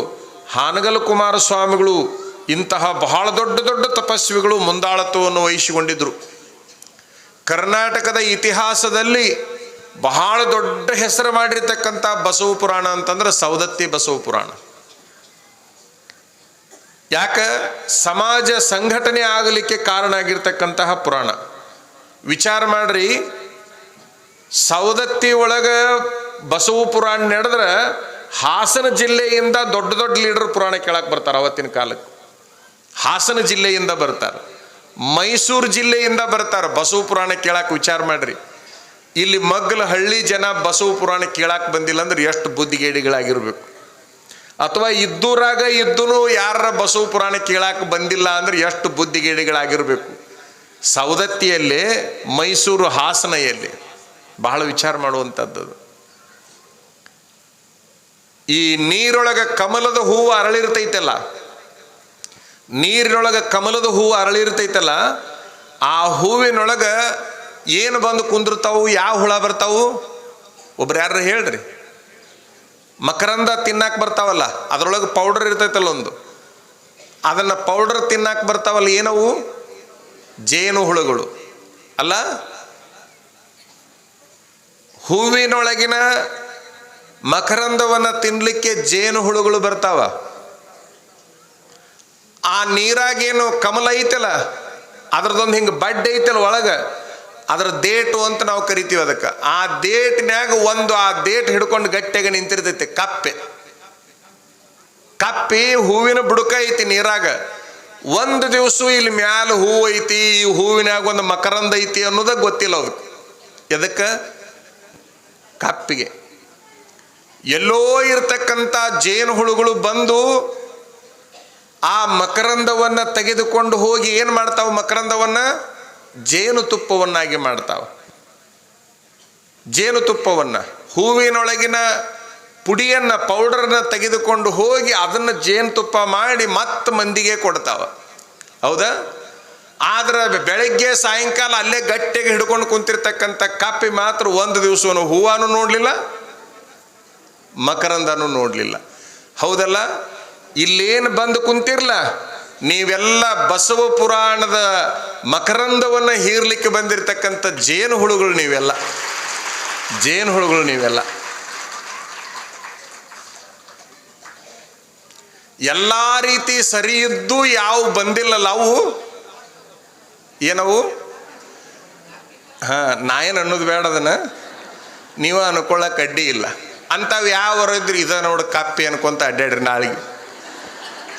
A: ಹಾನಗಲ್ ಕುಮಾರಸ್ವಾಮಿಗಳು, ಇಂತಹ ಬಹಳ ದೊಡ್ಡ ತಪಸ್ವಿಗಳು ಮುಂದಾಳತ್ವವನ್ನು ವಹಿಸಿಕೊಂಡಿದ್ದರು. ಕರ್ನಾಟಕದ ಇತಿಹಾಸದಲ್ಲಿ ಬಹಳ ದೊಡ್ಡ ಹೆಸರು ಮಾಡಿರ್ತಕ್ಕಂಥ ಬಸವ ಪುರಾಣ ಅಂತಂದ್ರೆ ಸವದತ್ತಿ ಬಸವ ಪುರಾಣ. ಯಾಕೆ? ಸಮಾಜ ಸಂಘಟನೆ ಆಗಲಿಕ್ಕೆ ಕಾರಣ ಆಗಿರ್ತಕ್ಕಂತಹ ಪುರಾಣ. ವಿಚಾರ ಮಾಡ್ರಿ, ಸವದತ್ತಿ ಒಳಗೆ ಬಸವ ಪುರಾಣ ನಡೆದ್ರೆ ಹಾಸನ ಜಿಲ್ಲೆಯಿಂದ ದೊಡ್ಡ ದೊಡ್ಡ ಲೀಡರ್ ಪುರಾಣ ಕೇಳಕ್ಕೆ ಬರ್ತಾರೆ. ಅವತ್ತಿನ ಕಾಲಕ್ಕೆ ಹಾಸನ ಜಿಲ್ಲೆಯಿಂದ ಬರ್ತಾರೆ, ಮೈಸೂರು ಜಿಲ್ಲೆಯಿಂದ ಬರ್ತಾರೆ ಬಸವ ಪುರಾಣ ಕೇಳಕ್ಕೆ. ವಿಚಾರ ಮಾಡ್ರಿ, ಇಲ್ಲಿ ಮಗ್ಗಲ ಹಳ್ಳಿ ಜನ ಬಸವ ಪುರಾಣ ಕೇಳಕ್ಕೆ ಬಂದಿಲ್ಲ ಅಂದ್ರೆ ಎಷ್ಟು ಬುದ್ಧಿಗೇಡಿಗಳಾಗಿರ್ಬೇಕು. ಅಥವಾ ಇದ್ದೂರಾಗ ಇದ್ದೂ ಯಾರ ಬಸವ ಪುರಾಣ ಕೇಳಕ್ಕೆ ಬಂದಿಲ್ಲ ಅಂದ್ರೆ ಎಷ್ಟು ಬುದ್ಧಿಗೇಡಿಗಳಾಗಿರ್ಬೇಕು. ಸವದತ್ತಿಯಲ್ಲಿ, ಮೈಸೂರು, ಹಾಸನೆಯಲ್ಲಿ ಬಹಳ ವಿಚಾರ ಮಾಡುವಂಥದ್ದು. ಈ ನೀರೊಳಗೆ ಕಮಲದ ಹೂವು ಅರಳಿರ್ತೈತಲ್ಲ, ನೀರಿನೊಳಗೆ ಕಮಲದ ಹೂವು ಅರಳಿರ್ತೈತಲ್ಲ, ಆ ಹೂವಿನೊಳಗೆ ಏನು ಬಂದು ಕುಂದಿರ್ತಾವು? ಯಾವ ಹುಳ ಬರ್ತಾವು? ಒಬ್ರು ಯಾರು ಹೇಳ್ರಿ? ಮಕರಂದ ತಿನ್ನಾಕ ಬರ್ತಾವಲ್ಲ, ಅದರೊಳಗೆ ಪೌಡರ್ ಇರ್ತೈತಲ್ಲ ಒಂದು, ಅದನ್ನು ಪೌಡರ್ ತಿನ್ನಾಕ ಬರ್ತಾವಲ್ಲ, ಏನವು? ಜೇನು ಹುಳುಗಳು ಅಲ್ಲ. ಹೂವಿನೊಳಗಿನ ಮಕರಂದವನ್ನು ತಿನ್ನಲಿಕ್ಕೆ ಜೇನು ಹುಳುಗಳು ಬರ್ತಾವ. ಆ ನೀರಾಗೇನು ಕಮಲ ಐತಲ್ಲ, ಅದ್ರದ್ದೊಂದು ಹಿಂಗೆ ಬಡ್ಡೆ ಐತಲ್ಲ ಒಳಗೆ, ಅದ್ರ ದೇಟು ಅಂತ ನಾವು ಕರಿತೀವಿ ಅದಕ್ಕೆ. ಆ ದೇಟಿನ್ಯಾಗ ಒಂದು, ಆ ದೇಟ್ ಹಿಡ್ಕೊಂಡು ಗಟ್ಟಿಯಾಗ ನಿಂತಿರ್ತೈತಿ ಕಪ್ಪೆ. ಕಪ್ಪಿ ಹೂವಿನ ಬುಡಕ ಐತಿ ನೀರಾಗ. ಒಂದು ದಿವಸ ಇಲ್ಲಿ ಮ್ಯಾಲ ಹೂವು ಐತಿ, ಈ ಹೂವಿನಾಗ ಒಂದು ಮಕರಂದ ಐತಿ ಅನ್ನೋದ ಗೊತ್ತಿಲ್ಲ ಅದಕ್ಕೆ. ಎದಕ್ಕೆ? ಕಪ್ಪಿಗೆ. ಎಲ್ಲೋ ಇರ್ತಕ್ಕಂಥ ಜೇನು ಹುಳುಗಳು ಬಂದು ಆ ಮಕರಂದವನ್ನು ತೆಗೆದುಕೊಂಡು ಹೋಗಿ ಏನು ಮಾಡ್ತಾವ? ಮಕರಂದವನ್ನು ಜೇನುತುಪ್ಪವನ್ನಾಗಿ ಮಾಡ್ತಾವ. ಜೇನುತುಪ್ಪವನ್ನು, ಹೂವಿನೊಳಗಿನ ಪುಡಿಯನ್ನು, ಪೌಡರ್ನ ತೆಗೆದುಕೊಂಡು ಹೋಗಿ ಅದನ್ನು ಜೇನುತುಪ್ಪ ಮಾಡಿ ಮತ್ತೆ ಮಂದಿಗೆ ಕೊಡ್ತಾವ. ಹೌದಾ? ಆದ್ರೆ ಬೆಳಗ್ಗೆ ಸಾಯಂಕಾಲ ಅಲ್ಲೇ ಗಟ್ಟಿಗೆ ಹಿಡ್ಕೊಂಡು ಕುಂತಿರ್ತಕ್ಕಂಥ ಕಾಪಿ ಮಾತ್ರ ಒಂದು ದಿವಸವೂ ಹೂವಾನು ನೋಡಲಿಲ್ಲ, ಮಕರಂದನೂ ನೋಡಲಿಲ್ಲ. ಹೌದಲ್ಲ? ಇಲ್ಲೇನು ಬಂದು ಕುಂತಿರ್ಲ, ನೀವೆಲ್ಲ ಬಸವ ಪುರಾಣದ ಮಕರಂದವನ್ನು ಹೀರ್ಲಿಕ್ಕೆ ಬಂದಿರತಕ್ಕಂಥ ಜೇನು ಹುಳುಗಳು ನೀವೆಲ್ಲ, ಜೇನು ಹುಳುಗಳು ನೀವೆಲ್ಲ. ಎಲ್ಲ ರೀತಿ ಸರಿ ಇದ್ದು ಯಾವ ಬಂದಿಲ್ಲಲ್ಲ ಅವು ಏನವು? ನಾ ಏನು ಅನ್ನೋದು ಬೇಡ, ಅದನ್ನ ನೀವು ಅನ್ಕೊಳ್ಳೋಕೆ ಅಡ್ಡಿ ಇಲ್ಲ. ಅಂಥವು ಯಾವ ಇದ್ರು ಇದ ನೋಡು ಕಪ್ಪಿ ಅನ್ಕೊಂತ ಅಡ್ಡಾಡ್ರಿ. ನಾಳೆಗೆ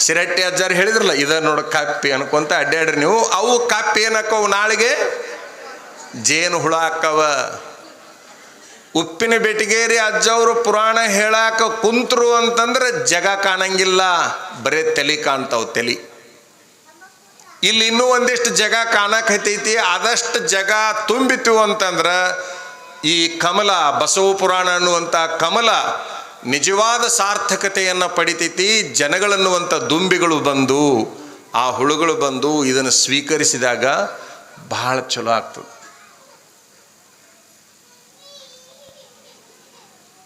A: ಶಿರಟ್ಟಿ ಅಜ್ಜಾರು ಹೇಳಿದ್ರಲ್ಲ, ಇದ ನೋಡು ಕಪ್ಪಿ ಅನ್ಕೊಂತ ಅಡ್ಡಾಡ್ರಿ ನೀವು. ಅವು ಕಪ್ಪಿ ಏನಕ್ಕವು? ನಾಳೆಗೆ ಜೇನು ಹುಳ ಹಾಕವ. ಉಪ್ಪಿನ ಬೆಟಗೇರಿ ಅಜ್ಜವರು ಪುರಾಣ ಹೇಳಾಕ ಕುಂತ್ರು ಅಂತಂದ್ರೆ ಜಗ ಕಾಣಂಗಿಲ್ಲ, ಬರೇ ತಲೆ ಕಾಣ್ತಾವ, ತಲೆ. ಇಲ್ಲಿ ಇನ್ನೂ ಒಂದಿಷ್ಟು ಜಗ ಕಾಣಕತ್ತೈತಿ. ಆದಷ್ಟು ಜಗ ತುಂಬಿತು ಅಂತಂದ್ರೆ ಈ ಕಮಲ, ಬಸವ ಪುರಾಣ ಅನ್ನುವಂಥ ಕಮಲ ನಿಜವಾದ ಸಾರ್ಥಕತೆಯನ್ನು ಪಡಿತೈತಿ. ಜನಗಳನ್ನುವಂಥ ದುಂಬಿಗಳು ಬಂದು, ಆ ಹುಳುಗಳು ಬಂದು ಇದನ್ನು ಸ್ವೀಕರಿಸಿದಾಗ ಬಹಳ ಚಲೋ ಆಗ್ತದೆ.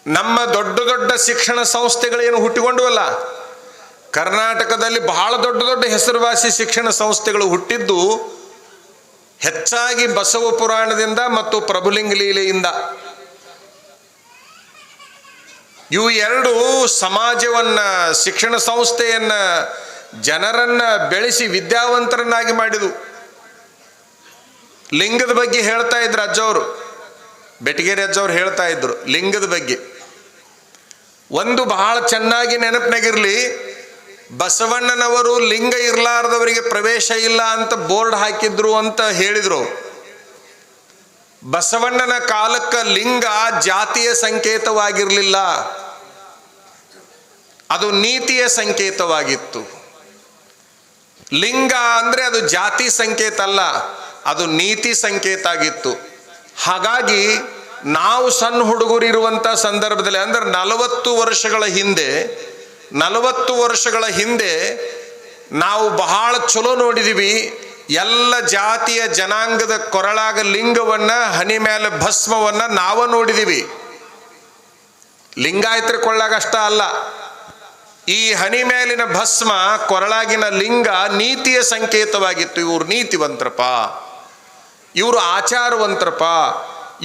A: ನಮ್ಮ ದೊಡ್ಡ ದೊಡ್ಡ ಶಿಕ್ಷಣ ಸಂಸ್ಥೆಗಳೇನು ಹುಟ್ಟಿಕೊಂಡವಲ್ಲ, ಕರ್ನಾಟಕದಲ್ಲಿ ಬಹಳ ದೊಡ್ಡ ದೊಡ್ಡ ಹೆಸರುವಾಸಿ ಶಿಕ್ಷಣ ಸಂಸ್ಥೆಗಳು ಹುಟ್ಟಿದ್ದು ಹೆಚ್ಚಾಗಿ ಬಸವ ಪುರಾಣದಿಂದ ಮತ್ತು ಪ್ರಭುಲಿಂಗ ಲೀಲೆಯಿಂದ. ಇವು ಎರಡು ಸಮಾಜವನ್ನ, ಶಿಕ್ಷಣ ಸಂಸ್ಥೆಯನ್ನ, ಜನರನ್ನ ಬೆಳೆಸಿ ವಿದ್ಯಾವಂತರನ್ನಾಗಿ ಮಾಡಿದು. ಲಿಂಗದ ಬಗ್ಗೆ ಹೇಳ್ತಾ ಇದ್ರು ಅಜ್ಜವರು, ಬೆಟಗೇರಿ ಅಜ್ಜವ್ರು ಹೇಳ್ತಾ ಇದ್ರು ಲಿಂಗದ ಬಗ್ಗೆ. ಒಂದು ಬಹಳ ಚೆನ್ನಾಗಿ ನೆನಪಿನಾಗಿರ್ಲಿ, ಬಸವಣ್ಣನವರು ಲಿಂಗ ಇರಲಾರದವರಿಗೆ ಪ್ರವೇಶ ಇಲ್ಲ ಅಂತ ಬೋರ್ಡ್ ಹಾಕಿದ್ರು ಅಂತ ಹೇಳಿದ್ರು. ಬಸವಣ್ಣನ ಕಾಲಕ್ಕೆ ಲಿಂಗ ಜಾತಿಯ ಸಂಕೇತವಾಗಿರಲಿಲ್ಲ, ಅದು ನೀತಿಯ ಸಂಕೇತವಾಗಿತ್ತು. ಲಿಂಗ ಅಂದ್ರೆ ಅದು ಜಾತಿ ಸಂಕೇತ ಅಲ್ಲ, ಅದು ನೀತಿ ಸಂಕೇತ ಆಗಿತ್ತು. ಹಾಗಾಗಿ ನಾವು ಸಣ್ಣ ಹುಡುಗರು ಇರುವಂಥ ಸಂದರ್ಭದಲ್ಲಿ, ಅಂದ್ರೆ 40 ವರ್ಷಗಳ ಹಿಂದೆ ನಾವು ಬಹಳ ಚಲೋ ನೋಡಿದೀವಿ. ಎಲ್ಲ ಜಾತಿಯ ಜನಾಂಗದ ಕೊರಳಾಗ ಲಿಂಗವನ್ನ, ಹನಿ ಮೇಲೆ ಭಸ್ಮವನ್ನ ನಾವ ನೋಡಿದೀವಿ. ಲಿಂಗಾಯತರ ಕೊಳ್ಳಾಗ ಅಷ್ಟ ಅಲ್ಲ, ಈ ಹನಿ ಮೇಲಿನ ಭಸ್ಮ, ಕೊರಳಾಗಿನ ಲಿಂಗ ನೀತಿಯ ಸಂಕೇತವಾಗಿತ್ತು. ಇವರು ನೀತಿವಂತರಪ್ಪ, ಇವರು ಆಚಾರವಂತರಪ್ಪ,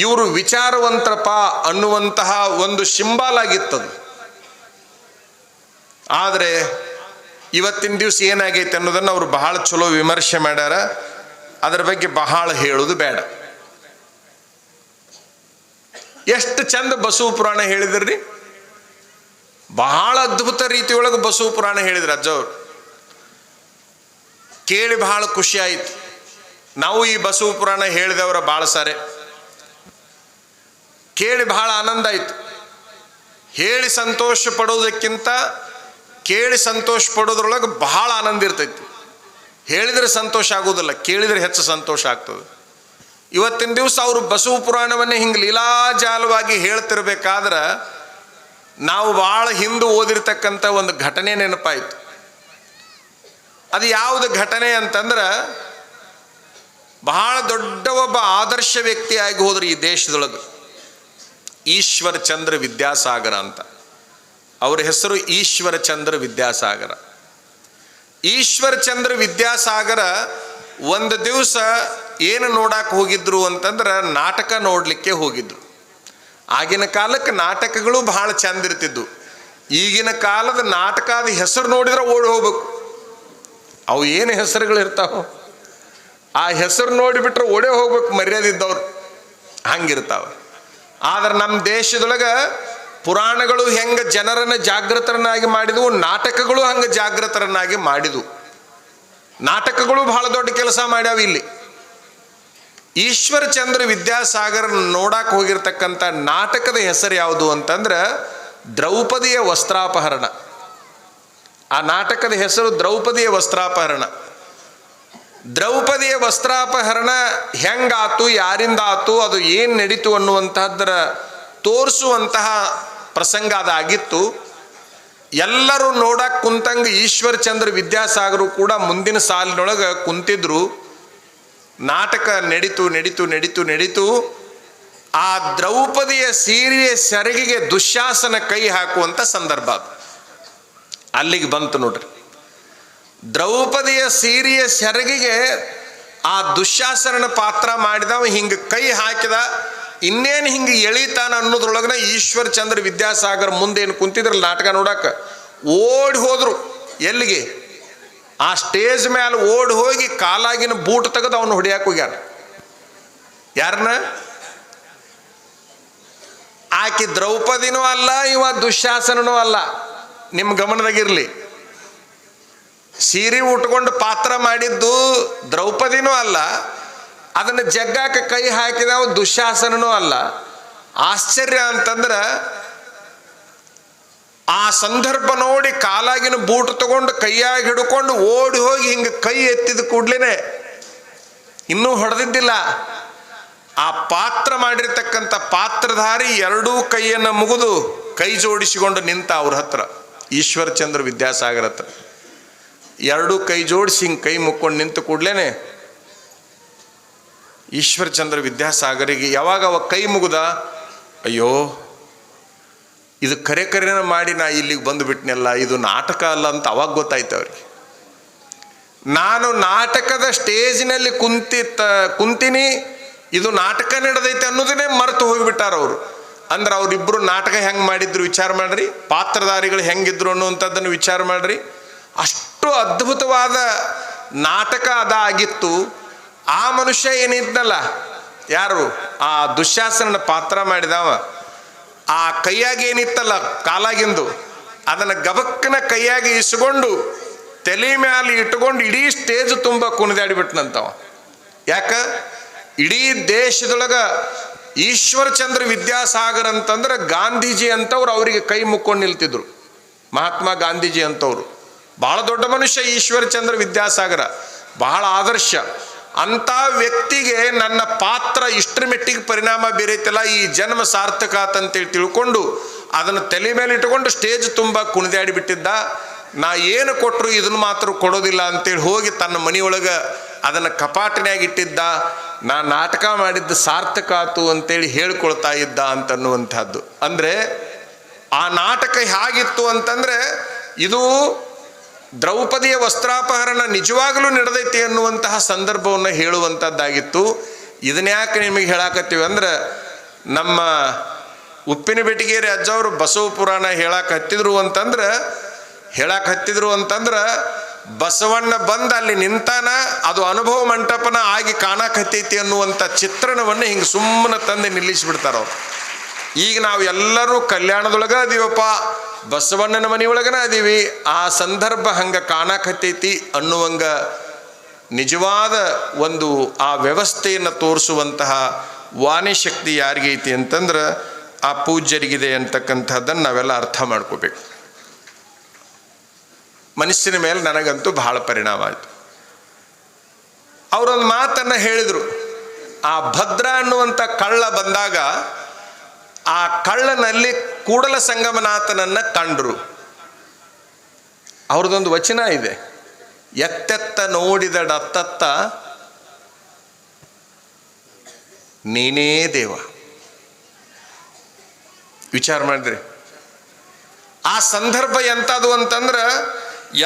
A: ಇವರು ವಿಚಾರವಂತರಪ್ಪ ಅನ್ನುವಂತಹ ಒಂದು ಸಿಂಬಲ್ ಆಗಿತ್ತದು. ಆದರೆ ಇವತ್ತಿನ ದಿವಸ ಏನಾಗೈತೆ ಅನ್ನೋದನ್ನು ಅವರು ಬಹಳ ಚಲೋ ವಿಮರ್ಶೆ ಮಾಡ್ಯಾರ. ಅದರ ಬಗ್ಗೆ ಬಹಳ ಹೇಳೋದು ಬೇಡ. ಎಷ್ಟು ಚಂದ ಬಸವ ಪುರಾಣ ಹೇಳಿದ್ರಿ, ಬಹಳ ಅದ್ಭುತ ರೀತಿಯೊಳಗೆ ಬಸವ ಪುರಾಣ ಹೇಳಿದ್ರು ಅಜ್ಜವ್ರು. ಕೇಳಿ ಬಹಳ ಖುಷಿ ಆಯಿತು. ನಾವು ಈ ಬಸವ ಪುರಾಣ ಹೇಳಿದವರ ಭಾಳ ಸಾರೆ ಕೇಳಿ ಬಹಳ ಆನಂದ ಆಯಿತು. ಹೇಳಿ ಸಂತೋಷ ಪಡೋದಕ್ಕಿಂತ ಕೇಳಿ ಸಂತೋಷ ಪಡೋದ್ರೊಳಗೆ ಬಹಳ ಆನಂದ ಇರ್ತೈತಿ. ಹೇಳಿದರೆ ಸಂತೋಷ ಆಗೋದಿಲ್ಲ, ಕೇಳಿದರೆ ಹೆಚ್ಚು ಸಂತೋಷ ಆಗ್ತದೆ. ಇವತ್ತಿನ ದಿವಸ ಅವರು ಬಸವ ಪುರಾಣವನ್ನೇ ಹಿಂಗೆ ಲೀಲಾಜಾಲವಾಗಿ ಹೇಳ್ತಿರ್ಬೇಕಾದ್ರೆ ನಾವು ಭಾಳ ಹಿಂದೆ ಓದಿರ್ತಕ್ಕಂಥ ಒಂದು ಘಟನೆ ನೆನಪಾಯಿತು. ಅದು ಯಾವುದು ಘಟನೆ ಅಂತಂದ್ರೆ, ಬಹಳ ದೊಡ್ಡ ಒಬ್ಬ ಆದರ್ಶ ವ್ಯಕ್ತಿಯಾಗಿ ಹೋದ್ರು ಈ ದೇಶದೊಳಗೆ. ಈಶ್ವರ ಚಂದ್ರ ವಿದ್ಯಾಸಾಗರ ಅಂತ ಅವರ ಹೆಸರು. ಈಶ್ವರ ಚಂದ್ರ ವಿದ್ಯಾಸಾಗರ. ಈಶ್ವರ ಚಂದ್ರ ವಿದ್ಯಾಸಾಗರ ಒಂದು ದಿವಸ ಏನು ನೋಡಕ್ಕೆ ಹೋಗಿದ್ರು ಅಂತಂದ್ರೆ, ನಾಟಕ ನೋಡಲಿಕ್ಕೆ ಹೋಗಿದ್ರು. ಆಗಿನ ಕಾಲಕ್ಕೆ ನಾಟಕಗಳು ಬಹಳ ಚಂದ ಇರ್ತಿದ್ವು. ಈಗಿನ ಕಾಲದ ನಾಟಕದ ಹೆಸರು ನೋಡಿದ್ರೆ ಓಡಿ ಹೋಗ್ಬೇಕು. ಅವು ಏನು ಹೆಸರುಗಳು ಇರ್ತಾವ, ಆ ಹೆಸರು ನೋಡಿಬಿಟ್ರೆ ಓಡೇ ಹೋಗ್ಬೇಕು ಮರ್ಯಾದೆ ಇದ್ದವ್ರು, ಹಂಗಿರ್ತಾವೆ. ಆದ್ರೆ ನಮ್ಮ ದೇಶದೊಳಗೆ ಪುರಾಣಗಳು ಹೆಂಗೆ ಜನರನ್ನು ಜಾಗೃತರನ್ನಾಗಿ ಮಾಡಿದವು, ನಾಟಕಗಳು ಹಂಗೆ ಜಾಗೃತರನ್ನಾಗಿ ಮಾಡಿದವು. ನಾಟಕಗಳು ಬಹಳ ದೊಡ್ಡ ಕೆಲಸ ಮಾಡ್ಯಾವ ಇಲ್ಲಿ. ಈಶ್ವರ ಚಂದ್ರ ವಿದ್ಯಾಸಾಗರ್ ನೋಡಕ್ಕೆ ಹೋಗಿರ್ತಕ್ಕಂಥ ನಾಟಕದ ಹೆಸರು ಯಾವುದು ಅಂತಂದ್ರೆ ದ್ರೌಪದಿಯ ವಸ್ತ್ರಾಪಹರಣ. ಆ ನಾಟಕದ ಹೆಸರು ದ್ರೌಪದಿಯ ವಸ್ತ್ರಾಪಹರಣ. ದ್ರೌಪದಿಯ ವಸ್ತ್ರಾಪಹರಣ ಹೆಂಗಾತು, ಯಾರಿಂದ ಆತು, ಅದು ಏನು ನಡೀತು ಅನ್ನುವಂತಹದ್ದರ ತೋರಿಸುವಂತಹ ಪ್ರಸಂಗ ಅದಾಗಿತ್ತು. ಎಲ್ಲರೂ ನೋಡಕ್ಕೆ ಕುಂತಂಗೆ ಈಶ್ವರ ಚಂದ್ರ ವಿದ್ಯಾಸಾಗರು ಕೂಡ ಮುಂದಿನ ಸಾಲಿನೊಳಗೆ ಕುಂತಿದ್ರು. ನಾಟಕ ನಡೀತು ನಡೀತು ನಡೀತು ನಡೀತು. ಆ ದ್ರೌಪದಿಯ ಸೀರೆಯ ಸೆರಗಿಗೆ ದುಶ್ಯಾಸನ ಕೈ ಹಾಕುವಂಥ ಸಂದರ್ಭ ಅದು ಅಲ್ಲಿಗೆ ಬಂತು ನೋಡ್ರಿ. ದ್ರೌಪದಿಯ ಸೀರೆಯ ಸೆರಗಿಗೆ ಆ ದುಶ್ಯಾಸನನ ಪಾತ್ರ ಮಾಡಿದವ ಹಿಂಗೆ ಕೈ ಹಾಕಿದ. ಇನ್ನೇನು ಹಿಂಗೆ ಎಳಿತಾನ ಅನ್ನೋದ್ರೊಳಗನ ಈಶ್ವರ ಚಂದ್ರ ವಿದ್ಯಾಸಾಗರ್ ಮುಂದೇನು ಕುಂತಿದ್ರಲ್ಲ ನಾಟಕ ನೋಡಕ್ಕೆ, ಓಡಿ ಹೋದ್ರು. ಎಲ್ಲಿಗೆ? ಆ ಸ್ಟೇಜ್ ಮೇಲೆ ಓಡಿ ಹೋಗಿ ಕಾಲಾಗಿನ ಬೂಟ್ ತೆಗೆದು ಅವನು ಹೊಡಿಯಕ್ಕೆ ಹೋಗ್ಯಾರ. ಯಾರನ್ನ? ಆಕೆ ದ್ರೌಪದಿನೂ ಅಲ್ಲ, ಇವ ದುಶ್ಯಾಸನನೂ ಅಲ್ಲ. ನಿಮ್ಮ ಗಮನದಾಗಿರ್ಲಿ, ಸೀರೆ ಉಟ್ಕೊಂಡು ಪಾತ್ರ ಮಾಡಿದ್ದು ದ್ರೌಪದಿನೂ ಅಲ್ಲ, ಅದನ್ನು ಜಗ್ಗಾಕ ಕೈ ಹಾಕಿದವ ದುಶ್ಯಾಸನನೂ ಅಲ್ಲ. ಆಶ್ಚರ್ಯ ಅಂತಂದ್ರೆ, ಆ ಸಂದರ್ಭ ನೋಡಿ ಕಾಲಾಗಿನ ಬೂಟ್ ತಗೊಂಡು ಕೈಯಾಗಿ ಹಿಡ್ಕೊಂಡು ಓಡಿ ಹೋಗಿ ಹಿಂಗೆ ಕೈ ಎತ್ತಿದ ಕೂಡ್ಲೇನೆ, ಇನ್ನೂ ಹೊಡೆದಿದ್ದಿಲ್ಲ, ಆ ಪಾತ್ರ ಮಾಡಿರ್ತಕ್ಕಂಥ ಪಾತ್ರಧಾರಿ ಎರಡೂ ಕೈಯನ್ನು ಮುಗಿದು ಕೈ ಜೋಡಿಸಿಕೊಂಡು ನಿಂತ ಅವ್ರ ಹತ್ರ, ಈಶ್ವರ ಚಂದ್ರ ವಿದ್ಯಾಸಾಗರ್ ಹತ್ರ. ಎರಡೂ ಕೈ ಜೋಡಿಸಿ ಹಿಂಗೆ ಕೈ ಮುಕ್ಕೊಂಡು ನಿಂತು ಕೂಡ್ಲೇನೆ ಈಶ್ವರ ಚಂದ್ರ ವಿದ್ಯಾಸಾಗರಿಗೆ ಯಾವಾಗ ಅವ ಕೈ ಮುಗಿದ, ಅಯ್ಯೋ ಇದು ಕರೆ ಕರೆನ ಮಾಡಿ ನಾ ಇಲ್ಲಿಗೆ ಬಂದುಬಿಟ್ನೆಲ್ಲ, ಇದು ನಾಟಕ ಅಲ್ಲ ಅಂತ ಅವಾಗ ಗೊತ್ತಾಯ್ತು ಅವ್ರಿಗೆ. ನಾನು ನಾಟಕದ ಸ್ಟೇಜಿನಲ್ಲಿ ಕುಂತೀನಿ, ಇದು ನಾಟಕ ನಡೆದೈತೆ ಅನ್ನೋದನ್ನೇ ಮರೆತು ಹೋಗಿಬಿಟ್ಟಾರ ಅವರು. ಅಂದ್ರೆ ಅವರಿಬ್ಬರು ನಾಟಕ ಹೆಂಗೆ ಮಾಡಿದ್ರು ವಿಚಾರ ಮಾಡ್ರಿ, ಪಾತ್ರಧಾರಿಗಳು ಹೆಂಗಿದ್ರು ಅನ್ನುವಂಥದ್ದನ್ನು ವಿಚಾರ ಮಾಡ್ರಿ. ಅಷ್ಟು ಅದ್ಭುತವಾದ ನಾಟಕ ಅದಾಗಿತ್ತು. ಆ ಮನುಷ್ಯ ಏನಿದ್ನಲ್ಲ, ಯಾರು ಆ ದುಶ್ಯಾಸನನ ಪಾತ್ರ ಮಾಡಿದವ, ಆ ಕೈಯಾಗಿ ಏನಿತ್ತಲ್ಲ ಕಾಲಾಗಿಂದು, ಅದನ್ನು ಗಬಕ್ಕನ ಕೈಯಾಗಿ ಇಸ್ಕೊಂಡು ತಲೆ ಮೇಲೆ ಇಟ್ಕೊಂಡು ಇಡೀ ಸ್ಟೇಜ್ ತುಂಬ ಕುಣಿದಾಡಿಬಿಟ್ನಂತವ. ಯಾಕ? ಇಡೀ ದೇಶದೊಳಗೆ ಈಶ್ವರ ಚಂದ್ರ ವಿದ್ಯಾಸಾಗರ್ ಅಂತಂದ್ರೆ ಗಾಂಧೀಜಿ ಅಂತವ್ರು ಅವರಿಗೆ ಕೈ ಮುಕ್ಕೊಂಡು ನಿಲ್ತಿದ್ರು. ಮಹಾತ್ಮ ಗಾಂಧೀಜಿ ಅಂತವ್ರು ಬಹಳ ದೊಡ್ಡ ಮನುಷ್ಯ ಈಶ್ವರ ಚಂದ್ರ ವಿದ್ಯಾಸಾಗರ, ಬಹಳ ಆದರ್ಶ. ಅಂಥ ವ್ಯಕ್ತಿಗೆ ನನ್ನ ಪಾತ್ರ ಇಷ್ಟರ ಮೆಟ್ಟಿಗೆ ಪರಿಣಾಮ ಬೀರೈತಲ್ಲ, ಈ ಜನ್ಮ ಸಾರ್ಥಕ ಆತಂತೇಳಿ ತಿಳ್ಕೊಂಡು ಅದನ್ನು ತಲೆ ಮೇಲೆ ಇಟ್ಕೊಂಡು ಸ್ಟೇಜ್ ತುಂಬ ಕುಣಿದಾಡಿ ಬಿಟ್ಟಿದ್ದ. ನಾ ಏನು ಕೊಟ್ಟರು ಇದನ್ನು ಮಾತ್ರ ಕೊಡೋದಿಲ್ಲ ಅಂತೇಳಿ ಹೋಗಿ ತನ್ನ ಮನೆಯೊಳಗೆ ಅದನ್ನು ಕಪಾಟಿನಾಗ ಇಟ್ಟಿದ್ದ. ನಾ ನಾಟಕ ಮಾಡಿದ್ದು ಸಾರ್ಥಕ ಆತು ಅಂತೇಳಿ ಹೇಳ್ಕೊಳ್ತಾ ಇದ್ದ ಅಂತನ್ನುವಂಥದ್ದು. ಅಂದರೆ ಆ ನಾಟಕ ಹೇಗಿತ್ತು ಅಂತಂದರೆ, ಇದು ದ್ರೌಪದಿಯ ವಸ್ತ್ರಾಪಹರಣ ನಿಜವಾಗಲೂ ನಡೆದೈತಿ ಅನ್ನುವಂತಹ ಸಂದರ್ಭವನ್ನು ಹೇಳುವಂಥದ್ದಾಗಿತ್ತು. ಇದನ್ಯಾಕೆ ನಿಮಗೆ ಹೇಳಾಕತ್ತೀವಿ ಅಂದ್ರೆ ನಮ್ಮ ಉಪ್ಪಿನ ಬೆಟಗೇರಿ ಅಜ್ಜವರು ಬಸವ ಪುರಾಣ ಹೇಳಾಕತ್ತಿದ್ರು ಅಂತಂದ್ರೆ ಬಸವಣ್ಣ ಬಂದು ಅಲ್ಲಿ ನಿಂತಾನ, ಅದು ಅನುಭವ ಮಂಟಪನ ಆಗಿ ಕಾಣಕತ್ತೈತಿ ಅನ್ನುವಂಥ ಚಿತ್ರಣವನ್ನು ಹಿಂಗೆ ಸುಮ್ಮನೆ ತಂದು ನಿಲ್ಲಿಸಿಬಿಡ್ತಾರ ಅವ್ರು. ಈಗ ನಾವು ಎಲ್ಲರೂ ಕಲ್ಯಾಣದೊಳಗೆ ಅದೀವಪ್ಪ, ಬಸವಣ್ಣನ ಮನೆಯೊಳಗನ ಅದೀವಿ, ಆ ಸಂದರ್ಭ ಹಂಗೆ ಕಾಣಕತ್ತೈತಿ ಅನ್ನುವಂಗ ನಿಜವಾದ ಒಂದು ಆ ವ್ಯವಸ್ಥೆಯನ್ನು ತೋರಿಸುವಂತಹ ವಾಣಿ ಶಕ್ತಿ ಯಾರಿಗೈತಿ ಅಂತಂದ್ರೆ ಆ ಪೂಜ್ಯರಿಗಿದೆ ಅಂತಕ್ಕಂಥದ್ದನ್ನು ನಾವೆಲ್ಲ ಅರ್ಥ ಮಾಡ್ಕೋಬೇಕು. ಮನುಷ್ಯನ ಮೇಲೆ ನನಗಂತೂ ಬಹಳ ಪರಿಣಾಮ ಆಯಿತು. ಅವರೊಂದು ಮಾತನ್ನು ಹೇಳಿದರು. ಆ ಭದ್ರ ಅನ್ನುವಂಥ ಕಳ್ಳ ಬಂದಾಗ ಆ ಕಳ್ಳನಲ್ಲಿ ಕೂಡಲ ಸಂಗಮನಾಥನನ್ನು ಕಂಡ್ರು. ಅವ್ರದ್ದೊಂದು ವಚನ ಇದೆ, ಎತ್ತೆತ್ತ ನೋಡಿದಡತ್ತತ್ತ ನೀನೇ ದೇವ. ವಿಚಾರ ಮಾಡಿದ್ರಿ ಆ ಸಂದರ್ಭ ಎಂಥದ್ದು ಅಂತಂದ್ರೆ,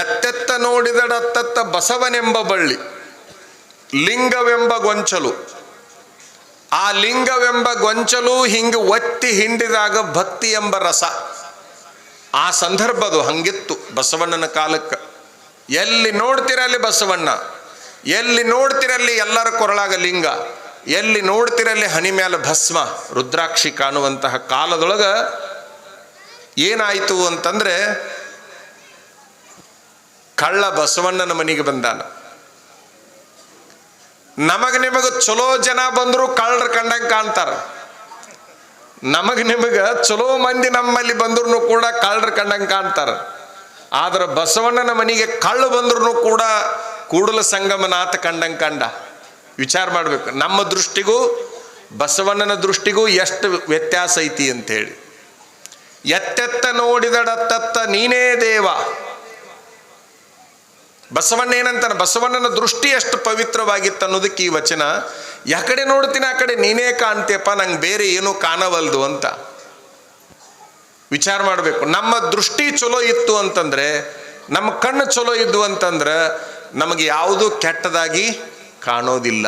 A: ಎತ್ತೆತ್ತ ನೋಡಿದಡತ್ತತ್ತ ಬಸವನೆಂಬ ಬಳ್ಳಿ, ಲಿಂಗವೆಂಬ ಗೊಂಚಲು, ಆ ಲಿಂಗವೆಂಬ ಗೊಂಚಲು ಹಿಂಗೆ ಒತ್ತಿ ಹಿಂಡಿದಾಗ ಭಕ್ತಿ ಎಂಬ ರಸ. ಆ ಸಂದರ್ಭದು ಹಂಗಿತ್ತು ಬಸವಣ್ಣನ ಕಾಲಕ್ಕೆ. ಎಲ್ಲಿ ನೋಡ್ತಿರಲ್ಲಿ ಬಸವಣ್ಣ, ಎಲ್ಲಿ ನೋಡ್ತಿರಲ್ಲಿ ಎಲ್ಲರ ಕೊರಳಾಗ ಲಿಂಗ, ಎಲ್ಲಿ ನೋಡ್ತಿರಲ್ಲಿ ಹನಿ ಮೇಲೆ ಭಸ್ಮ ರುದ್ರಾಕ್ಷಿ ಕಾಣುವಂತಹ ಕಾಲದೊಳಗೆ ಏನಾಯಿತು ಅಂತಂದ್ರೆ, ಕಳ್ಳ ಬಸವಣ್ಣನ ಮನೆಗೆ ಬಂದಾನ. ನಿಮಗೆ ಚಲೋ ಜನ ಬಂದರೂ ಕಳ್ಳರ ಕಂಡಂಗೆ ಕಾಣ್ತಾರ, ನಿಮಗೆ ಚಲೋ ಮಂದಿ ನಮ್ಮಲ್ಲಿ ಬಂದ್ರು ಕೂಡ ಕಳ್ಳರ ಕಂಡಂಗೆ ಕಾಣ್ತಾರ. ಆದ್ರೆ ಬಸವಣ್ಣನ ಮನೆಗೆ ಕಳ್ಳು ಬಂದ್ರು ಕೂಡ ಕೂಡಲ ಸಂಗಮನಾಥ ಕಂಡಂಗೆ ಕಂಡ. ವಿಚಾರ ಮಾಡಬೇಕು, ನಮ್ಮ ದೃಷ್ಟಿಗೂ ಬಸವಣ್ಣನ ದೃಷ್ಟಿಗೂ ಎಷ್ಟು ವ್ಯತ್ಯಾಸ ಐತಿ ಅಂತೇಳಿ. ಎತ್ತೆತ್ತ ನೋಡಿದಡತ್ತತ್ತ ನೀನೇ ದೇವ. ಬಸವಣ್ಣ ಏನಂತಾನೆ, ಬಸವಣ್ಣನ ದೃಷ್ಟಿ ಎಷ್ಟು ಪವಿತ್ರವಾಗಿತ್ತು ಅನ್ನೋದಕ್ಕೆ ಈ ವಚನ. ಯಾಕಡೆ ನೋಡ್ತೀನಿ ಆ ಕಡೆ ನೀನೇ ಕಾಣ್ತೀಯಪ್ಪ, ನಂಗೆ ಬೇರೆ ಏನೂ ಕಾಣವಲ್ದು ಅಂತ ವಿಚಾರ ಮಾಡಬೇಕು. ನಮ್ಮ ದೃಷ್ಟಿ ಚಲೋ ಇತ್ತು ಅಂತಂದ್ರೆ, ನಮ್ಮ ಕಣ್ಣು ಚಲೋ ಇದ್ದು ಅಂತಂದ್ರೆ ನಮಗೆ ಯಾವುದೂ ಕೆಟ್ಟದಾಗಿ ಕಾಣೋದಿಲ್ಲ.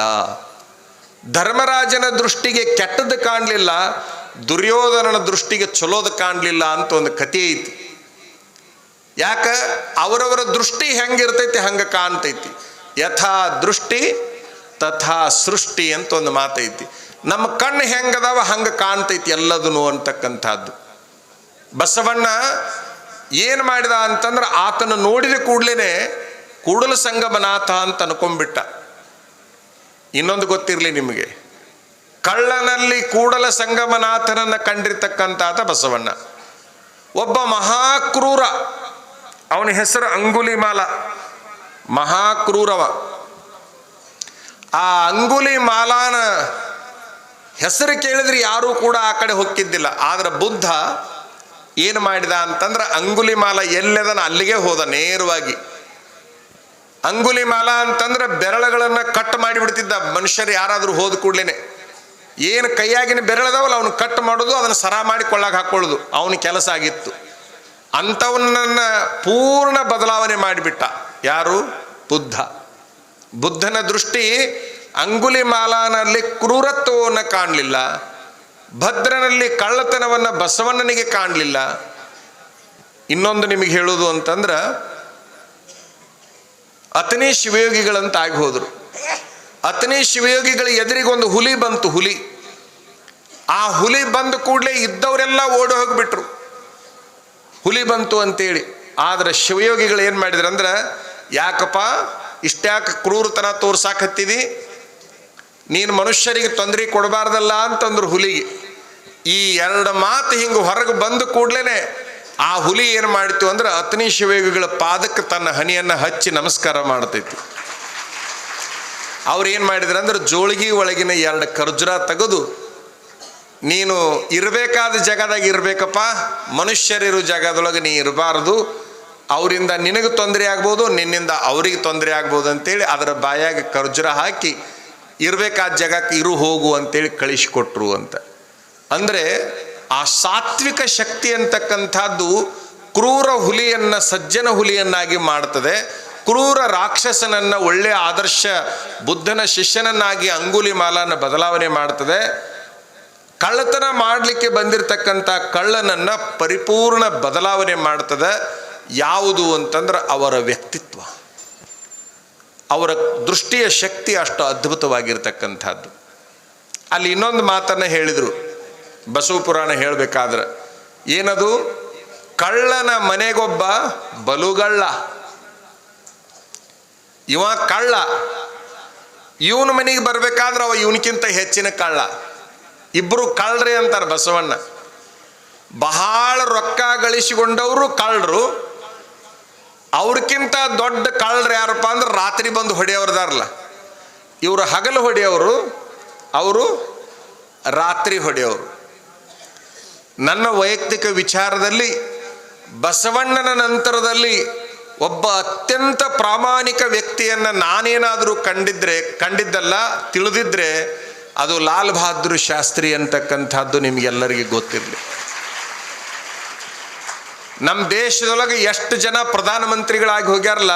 A: ಧರ್ಮರಾಜನ ದೃಷ್ಟಿಗೆ ಕೆಟ್ಟದ್ದು ಕಾಣಲಿಲ್ಲ, ದುರ್ಯೋಧನನ ದೃಷ್ಟಿಗೆ ಚಲೋದು ಕಾಣಲಿಲ್ಲ ಅಂತ ಒಂದು ಕಥೆ ಐತಿ. ಯಾಕ, ಅವರವರ ದೃಷ್ಟಿ ಹೆಂಗಿರ್ತೈತಿ ಹಂಗೆ ಕಾಣ್ತೈತಿ. ಯಥಾ ದೃಷ್ಟಿ ತಥಾ ಸೃಷ್ಟಿ ಅಂತ ಒಂದು ಮಾತೈತಿ. ನಮ್ಮ ಕಣ್ಣು ಹೆಂಗದಾವ ಹಂಗೆ ಕಾಣ್ತೈತಿ ಎಲ್ಲದೂ ಅಂತಕ್ಕಂಥದ್ದು. ಬಸವಣ್ಣ ಏನು ಮಾಡಿದ ಅಂತಂದ್ರೆ, ಆತನ ನೋಡಿದ ಕೂಡಲೇ ಕೂಡಲ ಸಂಗಮನಾಥ ಅಂತ ಅನ್ಕೊಂಡ್ಬಿಟ್ಟ. ಇನ್ನೊಂದು ಗೊತ್ತಿರಲಿ ನಿಮಗೆ, ಕಳ್ಳನಲ್ಲಿ ಕೂಡಲ ಸಂಗಮನಾಥನನ್ನು ಕಂಡಿರ್ತಕ್ಕಂಥ ಬಸವಣ್ಣ ಒಬ್ಬ ಮಹಾಕ್ರೂರ. ಅವನ ಹೆಸರು ಅಂಗುಲಿಮಾಲ, ಮಹಾಕ್ರೂರವ. ಆ ಅಂಗುಲಿಮಾಲನ ಹೆಸರು ಕೇಳಿದ್ರೆ ಯಾರೂ ಕೂಡ ಆ ಕಡೆ ಹೊಕ್ಕಿದ್ದಿಲ್ಲ. ಆದ್ರೆ ಬುದ್ಧ ಏನು ಮಾಡಿದ ಅಂತಂದ್ರೆ, ಅಂಗುಲಿಮಾಲ ಎಲ್ಲದನ ಅಲ್ಲಿಗೆ ಹೋದ ನೇರವಾಗಿ. ಅಂಗುಲಿಮಾಲ ಅಂತಂದ್ರೆ ಬೆರಳುಗಳನ್ನು ಕಟ್ ಮಾಡಿಬಿಡ್ತಿದ್ದ ಮನುಷ್ಯರು ಯಾರಾದರೂ ಹೋದ ಕೂಡಲೇ. ಏನು ಕೈಯಾಗಿನ ಬೆರಳದವಲ್ಲ ಅವನು ಕಟ್ ಮಾಡೋದು, ಅದನ್ನು ಸರ ಮಾಡಿ ಕೊಳ್ಳಾಗ ಹಾಕೊಳ್ಳೋದು ಅವನ ಕೆಲಸ ಆಗಿತ್ತು. ಅಂಥವನ್ನ ಪೂರ್ಣ ಬದಲಾವಣೆ ಮಾಡಿಬಿಟ್ಟ ಯಾರು? ಬುದ್ಧ. ಬುದ್ಧನ ದೃಷ್ಟಿ ಅಂಗುಲಿಮಾಲನಲ್ಲಿ ಕ್ರೂರತ್ವವನ್ನು ಕಾಣಲಿಲ್ಲ, ಭದ್ರನಲ್ಲಿ ಕಳ್ಳತನವನ್ನು ಬಸವಣ್ಣನಿಗೆ ಕಾಣಲಿಲ್ಲ. ಇನ್ನೊಂದು ನಿಮಗೆ ಹೇಳೋದು ಅಂತಂದ್ರೆ, ಅತನೇ ಶಿವಯೋಗಿಗಳಂತ ಆಗಿ ಹೋದರು. ಅತನೇ ಶಿವಯೋಗಿಗಳ ಎದುರಿಗೊಂದು ಹುಲಿ ಬಂತು. ಆ ಹುಲಿ ಬಂದ ಕೂಡಲೇ ಇದ್ದವರೆಲ್ಲ ಓಡಿ ಹೋಗಿಬಿಟ್ರು, ಹುಲಿ ಬಂತು ಅಂತೇಳಿ. ಆದರೆ ಶಿವಯೋಗಿಗಳು ಏನು ಮಾಡಿದ್ರು ಅಂದ್ರೆ, ಯಾಕಪ್ಪ ಇಷ್ಟ್ಯಾಕೆ ಕ್ರೂರತನ ತೋರ್ಸಾಕತ್ತಿದಿ, ನೀನು ಮನುಷ್ಯರಿಗೆ ತೊಂದರೆ ಕೊಡಬಾರ್ದಲ್ಲ ಅಂತಂದ್ರು ಹುಲಿಗೆ. ಈ ಎರಡು ಮಾತು ಹಿಂಗೆ ಹೊರಗೆ ಬಂದ ಕೂಡಲೇ ಆ ಹುಲಿ ಏನು ಮಾಡಿತು ಅಂದ್ರೆ, ಅತನೇ ಶಿವಯೋಗಿಗಳ ಪಾದಕ್ಕೆ ತನ್ನ ಹನಿಯನ್ನು ಹಚ್ಚಿ ನಮಸ್ಕಾರ ಮಾಡ್ತೈತಿ. ಅವ್ರು ಏನು ಮಾಡಿದ್ರು ಅಂದ್ರೆ, ಜೋಳಿಗೆ ಒಳಗಿನ 2 ಖರ್ಜೂರ ತೆಗೆದು, ನೀನು ಇರಬೇಕಾದ ಜಾಗದಾಗ ಇರಬೇಕಪ್ಪ, ಮನುಷ್ಯರಿರೋ ಜಾಗದೊಳಗೆ ನೀ ಇರಬಾರ್ದು, ಅವರಿಂದ ನಿನಗೆ ತೊಂದರೆ ಆಗ್ಬೋದು, ನಿನ್ನಿಂದ ಅವರಿಗೆ ತೊಂದರೆ ಆಗ್ಬೋದು ಅಂತೇಳಿ ಅದರ ಬಾಯಾಗ ಖರ್ಜೂರ ಹಾಕಿ ಇರಬೇಕಾದ ಜಾಗಕ್ಕೆ ಹೋಗು ಅಂತೇಳಿ ಕಳಿಸಿಕೊಟ್ರು ಅಂತ. ಅಂದರೆ ಆ ಸಾತ್ವಿಕ ಶಕ್ತಿ ಅಂತಕ್ಕಂಥದ್ದು ಕ್ರೂರ ಹುಲಿಯನ್ನು ಸಜ್ಜನ ಹುಲಿಯನ್ನಾಗಿ ಮಾಡ್ತದೆ. ಕ್ರೂರ ರಾಕ್ಷಸನನ್ನು ಒಳ್ಳೆಯ ಆದರ್ಶ ಬುದ್ಧನ ಶಿಷ್ಯನನ್ನಾಗಿ ಅಂಗುಲಿಮಾಲನ ಬದಲಾವಣೆ ಮಾಡ್ತದೆ. ಕಳ್ಳತನ ಮಾಡಲಿಕ್ಕೆ ಬಂದಿರತಕ್ಕಂಥ ಕಳ್ಳನನ್ನು ಪರಿಪೂರ್ಣ ಬದಲಾವಣೆ ಮಾಡ್ತದೆ. ಯಾವುದು ಅಂತಂದ್ರೆ ಅವರ ವ್ಯಕ್ತಿತ್ವ, ಅವರ ದೃಷ್ಟಿಯ ಶಕ್ತಿ ಅಷ್ಟು ಅದ್ಭುತವಾಗಿರ್ತಕ್ಕಂಥದ್ದು. ಅಲ್ಲಿ ಇನ್ನೊಂದು ಮಾತನ್ನು ಹೇಳಿದರು ಬಸವ ಪುರಾಣ ಹೇಳಬೇಕಾದ್ರೆ, ಏನದು? ಕಳ್ಳನ ಮನೆಗೊಬ್ಬ ಬಲುಗಳ್ಳ. ಇವ ಕಳ್ಳ, ಇವನ ಮನೆಗೆ ಬರಬೇಕಾದ್ರೆ ಅವ ಇವನಕ್ಕಿಂತ ಹೆಚ್ಚಿನ ಕಳ್ಳ. ಇಬ್ಬರು ಕಳ್ಳರಿ ಅಂತಾರೆ ಬಸವಣ್ಣ. ಬಹಳ ರೊಕ್ಕ ಗಳಿಸಿಕೊಂಡವರು ಕಳ್ಳರು, ಅವ್ರಕ್ಕಿಂತ ದೊಡ್ಡ ಕಳ್ಳರು ಯಾರಪ್ಪ ಅಂದ್ರೆ ರಾತ್ರಿ ಬಂದು ಹೊಡೆಯವ್ರದಾರಲ್ಲ, ಇವರು ಹಗಲು ಹೊಡೆಯವರು, ಅವರು ರಾತ್ರಿ ಹೊಡೆಯವರು. ನನ್ನ ವೈಯಕ್ತಿಕ ವಿಚಾರದಲ್ಲಿ ಬಸವಣ್ಣನ ನಂತರದಲ್ಲಿ ಒಬ್ಬ ಅತ್ಯಂತ ಪ್ರಾಮಾಣಿಕ ವ್ಯಕ್ತಿಯನ್ನು ನಾನೇನಾದರೂ ಕಂಡಿದ್ದಲ್ಲ, ತಿಳಿದಿದ್ರೆ ಅದು ಲಾಲ್ ಬಹದ್ದೂರ್ ಶಾಸ್ತ್ರಿ ಅಂತಕ್ಕಂಥದ್ದು ನಿಮಗೆಲ್ಲರಿಗೂ ಗೊತ್ತಿರಲಿ. ನಮ್ಮ ದೇಶದೊಳಗೆ ಎಷ್ಟು ಜನ ಪ್ರಧಾನಮಂತ್ರಿಗಳಾಗಿ ಹೋಗ್ಯಾರಲ್ಲ,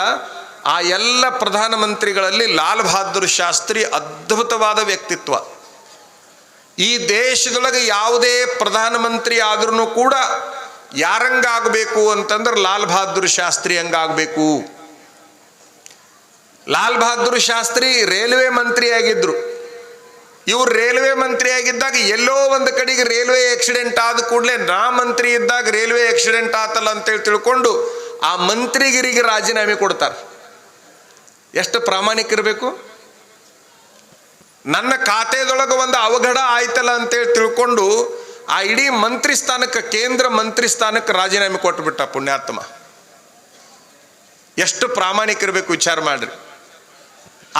A: ಆ ಎಲ್ಲ ಪ್ರಧಾನಮಂತ್ರಿಗಳಲ್ಲಿ ಲಾಲ್ ಬಹದ್ದೂರ್ ಶಾಸ್ತ್ರಿ ಅದ್ಭುತವಾದ ವ್ಯಕ್ತಿತ್ವ. ಈ ದೇಶದೊಳಗೆ ಯಾವುದೇ ಪ್ರಧಾನಮಂತ್ರಿ ಆದ್ರೂ ಕೂಡ ಯಾರಂಗಾಗಬೇಕು ಅಂತಂದ್ರೆ ಲಾಲ್ ಬಹದ್ದೂರ್ ಶಾಸ್ತ್ರಿ ಹಂಗಾಗಬೇಕು. ಲಾಲ್ ಬಹದ್ದೂರ್ ಶಾಸ್ತ್ರಿ ರೈಲ್ವೆ ಮಂತ್ರಿ ಆಗಿದ್ರು. ಇವ್ರು ರೈಲ್ವೆ ಮಂತ್ರಿ ಆಗಿದ್ದಾಗ ಎಲ್ಲೋ ಒಂದು ಕಡೆಗೆ ರೈಲ್ವೆ ಆಕ್ಸಿಡೆಂಟ್ ಆದ ಕೂಡಲೇ ನಾ ಮಂತ್ರಿ ಇದ್ದಾಗ ರೈಲ್ವೆ ಆಕ್ಸಿಡೆಂಟ್ ಆತಲ್ಲ ಅಂತೇಳಿ ತಿಳ್ಕೊಂಡು ಆ ಮಂತ್ರಿಗಿರಿಗೆ ರಾಜೀನಾಮೆ ಕೊಡ್ತಾರೆ. ಎಷ್ಟು ಪ್ರಾಮಾಣಿಕರಿರಬೇಕು. ನನ್ನ ಖಾತೆದೊಳಗೆ ಒಂದು ಅವಘಡ ಆಯ್ತಲ್ಲ ಅಂತೇಳಿ ತಿಳ್ಕೊಂಡು ಆ ಇಡೀ ಮಂತ್ರಿ ಸ್ಥಾನಕ್ಕೆ, ಕೇಂದ್ರ ಮಂತ್ರಿ ಸ್ಥಾನಕ್ಕೆ ರಾಜೀನಾಮೆ ಕೊಟ್ಟುಬಿಟ್ಟ ಪುಣ್ಯಾತ್ಮ. ಎಷ್ಟು ಪ್ರಾಮಾಣಿಕರಿರಬೇಕು ವಿಚಾರ ಮಾಡ್ರಿ.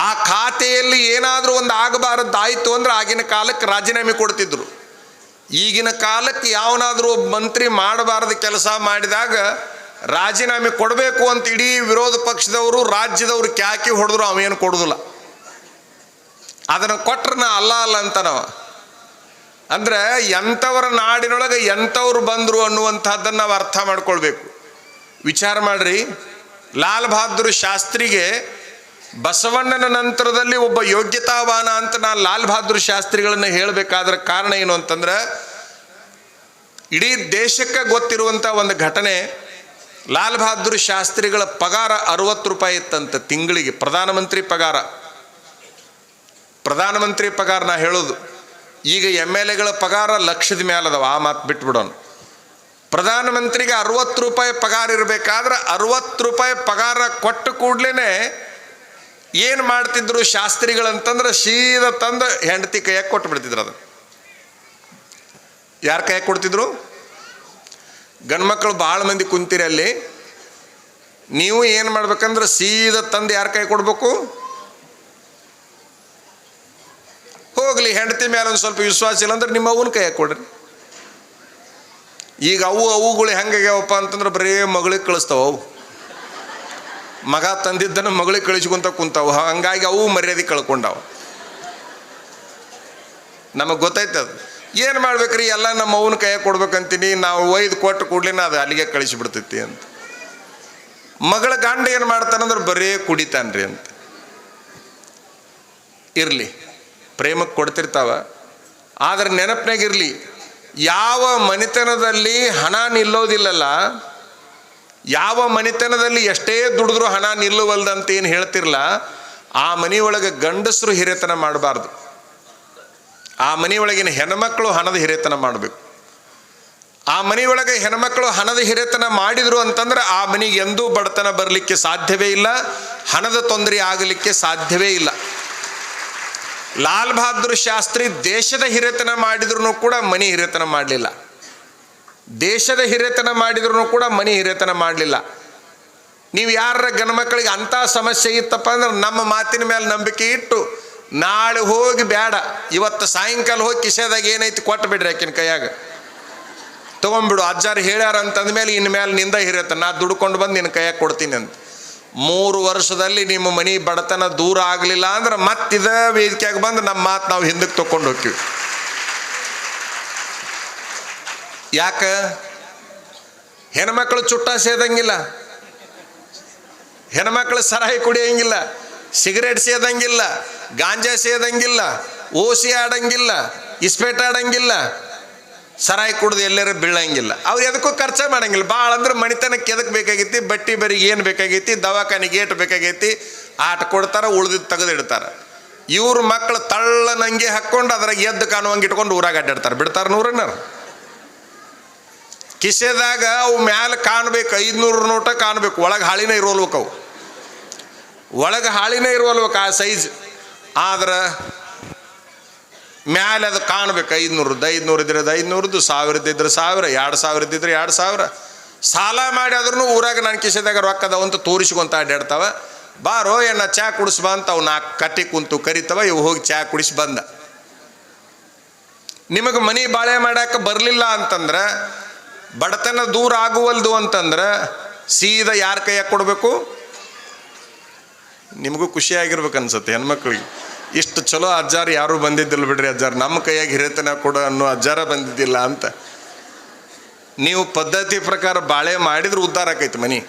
A: ಆ ಖಾತೆಯಲ್ಲಿ ಏನಾದರೂ ಒಂದು ಆಗಬಾರದ್ದಾಯಿತು ಅಂದ್ರೆ ಆಗಿನ ಕಾಲಕ್ಕೆ ರಾಜೀನಾಮೆ ಕೊಡ್ತಿದ್ರು. ಈಗಿನ ಕಾಲಕ್ಕೆ ಯಾವನಾದರೂ ಒಬ್ಬ ಮಂತ್ರಿ ಮಾಡಬಾರದು ಕೆಲಸ ಮಾಡಿದಾಗ ರಾಜೀನಾಮೆ ಕೊಡಬೇಕು ಅಂತ ಇಡೀ ವಿರೋಧ ಪಕ್ಷದವರು ರಾಜ್ಯದವರು ಕ್ಯಾಕಿ ಹೊಡೆದ್ರು, ಅವೇನು ಕೊಡೋದಿಲ್ಲ. ಅದನ್ನು ಕೊಟ್ರೆ ನಾ ಅಲ್ಲ ಅಂತ ನಾವು ಅಂದ್ರೆ ಎಂಥವರ ನಾಡಿನೊಳಗೆ ಎಂಥವ್ರು ಬಂದರು ಅನ್ನುವಂಥದ್ದನ್ನು ನಾವು ಅರ್ಥ ಮಾಡ್ಕೊಳ್ಬೇಕು. ವಿಚಾರ ಮಾಡ್ರಿ, ಲಾಲ್ ಬಹದ್ದೂರ್ ಶಾಸ್ತ್ರಿಗೆ ಬಸವಣ್ಣನ ನಂತರದಲ್ಲಿ ಒಬ್ಬ ಯೋಗ್ಯತಾವಾನ ಅಂತ ನಾನು ಲಾಲ್ ಬಹದ್ದೂರ್ ಶಾಸ್ತ್ರಿಗಳನ್ನ ಹೇಳಬೇಕಾದ್ರೆ ಕಾರಣ ಏನು ಅಂತಂದ್ರೆ, ಇಡೀ ದೇಶಕ್ಕೆ ಗೊತ್ತಿರುವಂಥ ಒಂದು ಘಟನೆ. ಲಾಲ್ ಬಹದ್ದೂರ್ ಶಾಸ್ತ್ರಿಗಳ ಪಗಾರ 60 ರೂಪಾಯಿ ಇತ್ತಂತ ತಿಂಗಳಿಗೆ. ಪ್ರಧಾನಮಂತ್ರಿ ಪಗಾರ ನಾ ಹೇಳೋದು. ಈಗ MLAಗಳ ಪಗಾರ ಲಕ್ಷದ ಮೇಲೆ ಅದಾವ, ಆ ಮಾತು ಬಿಟ್ಬಿಡೋಣ. ಪ್ರಧಾನಮಂತ್ರಿಗೆ 60 ರೂಪಾಯಿ ಪಗಾರ ಇರಬೇಕಾದ್ರೆ 60 ರೂಪಾಯಿ ಪಗಾರ ಕೊಟ್ಟ ಕೂಡ್ಲೇ ಏನು ಮಾಡ್ತಿದ್ರು ಶಾಸ್ತ್ರಿಗಳಂತಂದ್ರೆ ಸೀದಾ ತಂದು ಹೆಂಡತಿ ಕೈಯಾಗ ಕೊಟ್ಟು ಬಿಡ್ತಿದ್ರು. ಅದು ಯಾರ ಕೈಯಾಗ ಕೊಡ್ತಿದ್ರು? ಗಂಡ್ಮಕ್ಳು ಭಾಳ ಮಂದಿ ಕುಂತೀರಿ ಅಲ್ಲಿ. ನೀವು ಏನು ಮಾಡ್ಬೇಕಂದ್ರೆ ಸೀದಾ ತಂದು ಯಾರ ಕೈ ಕೊಡ್ಬೇಕು? ಹೋಗ್ಲಿ, ಹೆಂಡತಿ ಮೇಲೆ ಒಂದು ಸ್ವಲ್ಪ ವಿಶ್ವಾಸ ಇಲ್ಲ ಅಂದ್ರೆ ನಿಮ್ಮ ಅವನ ಕೈಯಾಗ ಕೊಡ್ರಿ. ಈಗ ಅವುಗಳು ಹೆಂಗಾಗ್ಯಾವಪ್ಪ ಅಂತಂದ್ರೆ ಬರೀ ಮಗಳಿಗೆ ಕಳಿಸ್ತಾವ. ಅವು ಮಗ ತಂದಿದ್ದನ್ನು ಮಗಳಿಗೆ ಕಳಿಸ್ಕೊಂತ ಕುಂತಾವ. ಹಂಗಾಗಿ ಅವು ಮರ್ಯಾದೆ ಕಳ್ಕೊಂಡಾವ. ನಮಗೆ ಗೊತ್ತಾಯ್ತದ ಏನು ಮಾಡ್ಬೇಕ್ರಿ, ಎಲ್ಲ ನಮ್ಮ ಅವನ ಕೈಯಾಗ ಕೊಡ್ಬೇಕಂತೀನಿ. ನಾವು ಒಯ್ದು ಕೊಟ್ಟು ಕೂಡ್ಲಿನ ಅದು ಅಲ್ಲಿಗೆ ಕಳಿಸಿಬಿಡ್ತೈತಿ ಅಂತ. ಮಗಳ ಗಂಡ ಏನು ಮಾಡ್ತಾನಂದ್ರೆ ಬರೀ ಕುಡಿತಾನ್ರಿ ಅಂತ. ಇರಲಿ, ಪ್ರೇಮಕ್ಕೆ ಕೊಡ್ತಿರ್ತಾವ, ಆದರೆ ನೆನಪಿನಾಗಿರಲಿ, ಯಾವ ಮನೆತನದಲ್ಲಿ ಹಣ ನಿಲ್ಲೋದಿಲ್ಲಲ್ಲ, ಯಾವ ಮನೆತನದಲ್ಲಿ ಎಷ್ಟೇ ದುಡಿದ್ರೂ ಹಣ ನಿಲ್ಲುವಲ್ದಂತ ಏನು ಹೇಳ್ತಿರಲ್ಲ, ಆ ಮನೆಯೊಳಗೆ ಗಂಡಸರು ಹಿರಿತನ ಮಾಡಬಾರ್ದು. ಆ ಮನೆಯೊಳಗಿನ ಹೆಣ್ಮಕ್ಳು ಹಣದ ಹಿರಿತನ ಮಾಡಬೇಕು. ಆ ಮನೆಯೊಳಗೆ ಹೆಣ್ಮಕ್ಳು ಹಣದ ಹಿರಿತನ ಮಾಡಿದ್ರು ಅಂತಂದ್ರೆ ಆ ಮನೆಗೆ ಎಂದೂ ಬಡತನ ಬರಲಿಕ್ಕೆ ಸಾಧ್ಯವೇ ಇಲ್ಲ, ಹಣದ ತೊಂದರೆ ಆಗಲಿಕ್ಕೆ ಸಾಧ್ಯವೇ ಇಲ್ಲ. ಲಾಲ್ ಬಹದ್ದೂರ್ ಶಾಸ್ತ್ರಿ ದೇಶದ ಹಿರಿತನ ಮಾಡಿದ್ರು ಕೂಡ ಮನೆ ಹಿರಿತನ ಮಾಡಲಿಲ್ಲ. ದೇಶದ ಹಿರಿತನ ಮಾಡಿದ್ರು ಕೂಡ ಮನೆ ಹಿರಿತನ ಮಾಡಲಿಲ್ಲ. ನೀವು ಯಾರ ಗಂಡ್ಮಕ್ಳಿಗೆ ಅಂಥ ಸಮಸ್ಯೆ ಇತ್ತಪ್ಪ ಅಂದ್ರೆ ನಮ್ಮ ಮಾತಿನ ಮೇಲೆ ನಂಬಿಕೆ ಇಟ್ಟು ನಾಳೆ ಹೋಗಿ ಬೇಡ, ಇವತ್ತು ಸಾಯಂಕಾಲ ಹೋಗಿ ಕಿಸೆದಾಗ ಏನೈತಿ ಕೊಟ್ಟು ಬಿಡ್ರಿ ಆಕಿನ ಕೈಯಾಗ ತೊಗೊಂಡ್ಬಿಡು. ಅಜ್ಜಾರು ಹೇಳ್ಯಾರ ಅಂತಂದ್ಮೇಲೆ ಇನ್ಮೇಲೆ ನಿಂದ ಹಿರಿಯತ್ತ, ನಾ ದುಡ್ಕೊಂಡು ಬಂದು ನಿನ್ನ ಕೈಯಾಗ ಕೊಡ್ತೀನಿ ಅಂತ. 3 ವರ್ಷದಲ್ಲಿ ನಿಮ್ಮ ಮನೆ ಬಡತನ ದೂರ ಆಗಲಿಲ್ಲ ಅಂದ್ರೆ ಮತ್ತಿದ ವೇದಿಕೆಯಾಗ ಬಂದು ನಮ್ಮ ಮಾತು ನಾವು ಹಿಂದಕ್ಕೆ ತಗೊಂಡು ಹೋಗ್ತೀವಿ. ಯಾಕೆ? ಹೆಣ್ಮಕ್ಳು ಚುಟ್ಟ ಸೇದಂಗಿಲ್ಲ. ಹೆಣ್ಮಕ್ಳು ಸರಾಯಿ ಕುಡಿಯೋಂಗಿಲ್ಲ, ಸಿಗರೇಟ್ ಸೇದಂಗಿಲ್ಲ, ಗಾಂಜಾ ಸೇದಂಗಿಲ್ಲ, ಓಸಿ ಆಡಂಗಿಲ್ಲ, ಇಸ್ಪೇಟ್ ಆಡಂಗಿಲ್ಲ, ಸರಾಯಿ ಕುಡ್ದು ಎಲ್ಲರೂ ಬೀಳಂಗಿಲ್ಲ. ಅವ್ರು ಎದಕ್ಕೂ ಖರ್ಚು ಮಾಡಂಗಿಲ್ಲ. ಭಾಳ ಅಂದ್ರೆ ಮಣಿತನಕ್ಕೆ ಎದಕ್ಕೆ ಬೇಕಾಗೈತಿ, ಬಟ್ಟಿ ಬರಿಗೆ ಏನು ಬೇಕಾಗೈತಿ, ದವಾಖಾನಿಗೆ ಏಟು ಬೇಕಾಗೈತಿ, ಆಟ ಕೊಡ್ತಾರೆ, ಉಳ್ದಿದ್ದು ತೆಗೆದಿಡ್ತಾರೆ. ಇವ್ರ ಮಕ್ಕಳು ತಳ್ಳನಂಗೆ ಹಾಕ್ಕೊಂಡು ಅದ್ರಾಗ ಎದ್ದು ಕಾಣುವಂಗೆ ಇಟ್ಕೊಂಡು ಊರಾಗ ಅಡ್ಡಾಡ್ತಾರೆ. ಬಿಡ್ತಾರೆ ನೂರನ್ನ ಕಿಸೆದಾಗ ಅವು ಮ್ಯಾಲೆ ಕಾಣಬೇಕು, 500 ನೋಟ ಕಾಣಬೇಕು, ಒಳಗೆ ಹಾಳಿನ ಇರೋಲ್ಬೇಕು, ಅವು ಒಳಗೆ ಹಾಳಿನ ಇರುವಲ್ಬೇಕು ಆ ಸೈಜ್. ಆದ್ರೆ ಮ್ಯಾಲೆ ಅದು ಕಾಣಬೇಕು 500 ಇದ್ರೆ 500, 1000 ಇದ್ರೆ 1000, 2000 ಇದ್ದಿದ್ರೆ 2000. ಸಾಲ ಮಾಡಿ ಆದ್ರೂ ಊರಾಗ ನನ್ನ ಕಿಸೆದಾಗ ರೊಕ್ಕ ಅದಾವಂತ ತೋರಿಸ್ಕೊಂತ ಅಡ್ಡಾಡ್ತಾವ. ಬಾರೋ ಎಣ್ಣ ಚಾ ಕುಡಿಸ್ ಬಾ ಅಂತ ಅವು 4 ಕಟ್ಟಿ ಕುಂತು ಕರಿತವ. ಇವು ಹೋಗಿ ಚಾ ಕುಡಿಸಿ ಬಂದ. ನಿಮಗೆ ಮನೆ ಬಾಳೆ ಮಾಡಕ್ಕೆ ಬರಲಿಲ್ಲ ಅಂತಂದ್ರೆ, ಬಡತನ ದೂರ ಆಗುವಲ್ದು ಅಂತಂದ್ರೆ ಸೀದಾ ಯಾರ ಕೈಯಾಗ ಕೊಡಬೇಕು? ನಿಮಗೂ ಖುಷಿಯಾಗಿರ್ಬೇಕು ಅನ್ಸುತ್ತೆ ಹೆಣ್ಮಕ್ಳಿಗೆ. ಇಷ್ಟು ಚಲೋ ಅಜ್ಜಾರ ಯಾರೂ ಬಂದಿದ್ದಿಲ್ಲ ಬಿಡ್ರಿ, ಅಜ್ಜಾರ ನಮ್ಮ ಕೈಯಾಗ ಹಿರೇತನ ಕೊಡು ಅನ್ನೋ ಅಜ್ಜಾರ ಬಂದಿದ್ದಿಲ್ಲ ಅಂತ. ನೀವು ಪದ್ಧತಿ ಪ್ರಕಾರ ಬಾಳೆ ಮಾಡಿದ್ರೆ ಉದ್ಧಾರ ಆಕೈತಿ ಮನಿ.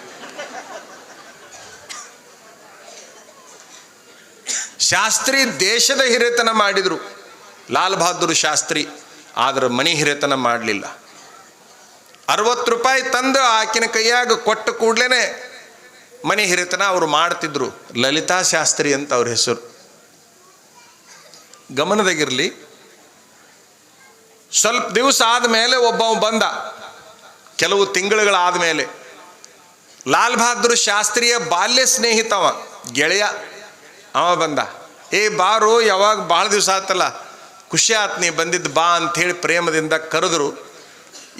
A: ಶಾಸ್ತ್ರಿ ದೇಶದ ಹಿರೇತನ ಮಾಡಿದ್ರು, ಲಾಲ್ ಬಹದ್ದೂರ್ ಶಾಸ್ತ್ರಿ. ಆದ್ರೆ ಮನಿ ಹಿರೇತನ ಮಾಡಲಿಲ್ಲ. 60 ರೂಪಾಯಿ ತಂದು ಆಕಿನ ಕೈಯಾಗ ಕೊಟ್ಟ ಕೂಡ್ಲೇನೆ ಮನೆ ಹಿರೇತನ ಅವರು ಮಾಡ್ತಿದ್ರು. ಲಲಿತಾ ಶಾಸ್ತ್ರಿ ಅಂತ ಅವ್ರ ಹೆಸರು. ಗಮನದಾಗಿರಲಿ. ಸ್ವಲ್ಪ ದಿವಸ ಆದಮೇಲೆ ಒಬ್ಬವ ಬಂದ, ಕೆಲವು ತಿಂಗಳುಗಳಾದ ಮೇಲೆ. ಲಾಲ್ ಬಹದ್ದೂರ್ ಶಾಸ್ತ್ರಿಯ ಬಾಲ್ಯ ಸ್ನೇಹಿತವ, ಗೆಳೆಯ ಅವ ಬಂದ. ಬಾರು, ಯಾವಾಗ ಭಾಳ ದಿವಸ ಆತಲ್ಲ, ಖುಷಿ ಆತ್ ನೀ ಬಂದಿದ್ದು, ಬಾ ಅಂಥೇಳಿ ಪ್ರೇಮದಿಂದ ಕರೆದ್ರು.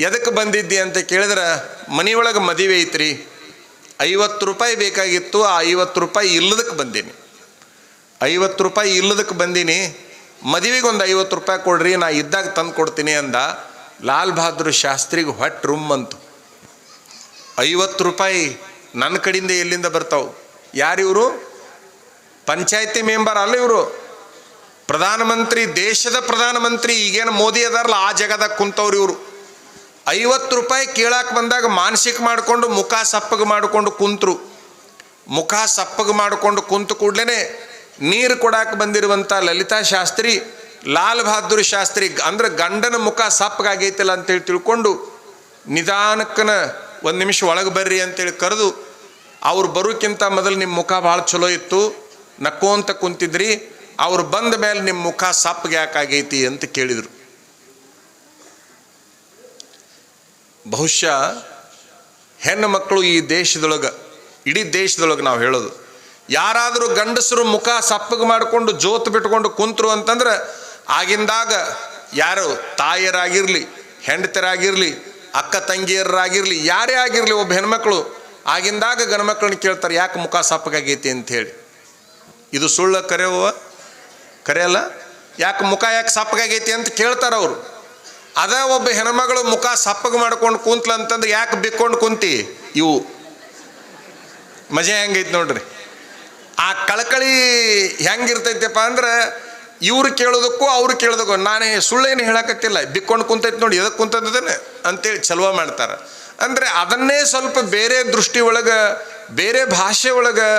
A: ಎದಕ್ಕೆ ಬಂದಿದ್ದಿ ಅಂತ ಕೇಳಿದ್ರೆ, ಮನೆಯೊಳಗೆ ಮದುವೆ ಐತ್ರಿ, 50 ರೂಪಾಯಿ ಬೇಕಾಗಿತ್ತು, ಆ 50 ರೂಪಾಯಿ ಇಲ್ಲದಕ್ಕೆ ಬಂದೀನಿ. 50 ರೂಪಾಯಿ ಇಲ್ಲದಕ್ಕೆ ಬಂದೀನಿ, ಮದುವೆಗೆ ಒಂದು 50 ರೂಪಾಯಿ ಕೊಡ್ರಿ, ನಾ ಇದ್ದಾಗ ತಂದು ಕೊಡ್ತೀನಿ ಅಂದ. ಲಾಲ್ ಬಹದ್ದೂರ್ ಶಾಸ್ತ್ರಿಗೆ ಹೊಟ್ಟೆ ರುಮ್ಮಂತು. 50 ರೂಪಾಯಿ ನನ್ನ ಕಡೆಯಿಂದ ಎಲ್ಲಿಂದ ಬರ್ತಾವೆ? ಯಾರಿವರು? ಪಂಚಾಯತಿ ಮೆಂಬರ್ ಅಲ್ಲ ಇವರು, ಪ್ರಧಾನಮಂತ್ರಿ, ದೇಶದ ಪ್ರಧಾನಮಂತ್ರಿ. ಈಗೇನು ಮೋದಿ ಅದಾರಲ್ಲ ಆ ಜಗದಾಗ ಕುಂತವ್ರು ಇವರು. 50 ರೂಪಾಯಿ ಕೇಳಕ್ಕೆ ಬಂದಾಗ ಮಾನಸಿಕ ಮಾಡಿಕೊಂಡು ಮುಖ ಸಪ್ಪಗೆ ಮಾಡಿಕೊಂಡು ಕುಂತರು. ಮುಖ ಸಪ್ಪಗೆ ಮಾಡಿಕೊಂಡು ಕುಂತು ಕೂಡ್ಲೇ ನೀರು ಕೊಡಕ್ಕೆ ಬಂದಿರುವಂಥ ಲಲಿತಾ ಶಾಸ್ತ್ರಿ ಲಾಲ್ ಬಹದ್ದೂರ್ ಶಾಸ್ತ್ರಿ ಅಂದ್ರೆ ಗಂಡನ ಮುಖ ಸಪ್ಪಗಾಗೈತಿಲ್ಲ ಅಂತೇಳಿ ತಿಳ್ಕೊಂಡು ನಿಧಾನಕ್ಕನ 1 ನಿಮಿಷ ಒಳಗೆ ಬರ್ರಿ ಅಂತೇಳಿ ಕರೆದು, ಅವ್ರು ಬರೋಕ್ಕಿಂತ ಮೊದಲು ನಿಮ್ಮ ಮುಖ ಭಾಳ ಚಲೋ ಇತ್ತು, ನಕ್ಕೋಂತ ಕುಂತಿದ್ರಿ, ಅವ್ರು ಬಂದ ಮೇಲೆ ನಿಮ್ಮ ಮುಖ ಸಪ್ಪಗೆ ಯಾಕಾಗೈತಿ ಅಂತ ಕೇಳಿದರು. ಬಹುಶಃ ಹೆಣ್ಣು ಮಕ್ಕಳು ಈ ದೇಶದೊಳಗೆ, ಇಡೀ ದೇಶದೊಳಗೆ ನಾವು ಹೇಳೋದು, ಯಾರಾದರೂ ಗಂಡಸರು ಮುಖ ಸಪ್ಪಗೆ ಮಾಡಿಕೊಂಡು ಜೋತು ಬಿಟ್ಕೊಂಡು ಕುಂತರು ಅಂತಂದ್ರೆ ಆಗಿಂದಾಗ ಯಾರು ತಾಯಿಯರಾಗಿರಲಿ, ಹೆಂಡತಿಯರಾಗಿರಲಿ, ಅಕ್ಕ ತಂಗಿಯರಾಗಿರಲಿ, ಯಾರೇ ಆಗಿರಲಿ, ಒಬ್ಬ ಹೆಣ್ಮಕ್ಳು ಆಗಿಂದಾಗ ಗಂಡ್ಮಕ್ಳನ್ನ ಕೇಳ್ತಾರೆ, ಯಾಕೆ ಮುಖ ಸಪ್ಪಗಾಗೈತಿ ಅಂಥೇಳಿ. ಇದು ಸುಳ್ಳ ಕರೆಯುವ ಕರೆಯಲ್ಲ? ಯಾಕೆ ಮುಖ ಯಾಕೆ ಸಪ್ಪಗಾಗೈತಿ ಅಂತ ಕೇಳ್ತಾರೆ ಅವರು. ಅದ ಒಬ್ಬ ಹೆಣ್ಮಗಳು ಮುಖ ಸಪ್ಪಗೆ ಮಾಡ್ಕೊಂಡು ಕುಂತ್ಲ ಅಂತಂದ್ರೆ, ಯಾಕೆ ಬಿಕ್ಕೊಂಡು ಕುಂತಿ? ಇವು ಮಜಾ ಹೆಂಗೈತಿ ನೋಡ್ರಿ. ಆ ಕಳಕಳಿ ಹೆಂಗಿರ್ತೈತಪ್ಪ ಅಂದ್ರೆ, ಇವ್ರು ಕೇಳೋದಕ್ಕೂ ಅವ್ರು ಕೇಳೋದಕ್ಕೂ, ನಾನೇ ಸುಳ್ಳೇನು ಹೇಳಕತ್ತಿಲ್ಲ, ಬಿಕ್ಕೊಂಡು ಕುಂತೈತಿ ನೋಡಿ, ಎದಕ್ಕೆ ಕುಂತೈತದೇನೆ ಅಂತೇಳಿ ಚಲುವ ಮಾಡ್ತಾರೆ. ಅಂದರೆ ಅದನ್ನೇ ಸ್ವಲ್ಪ ಬೇರೆ ದೃಷ್ಟಿ ಒಳಗೆ, ಬೇರೆ ಭಾಷೆ ಒಳಗೆ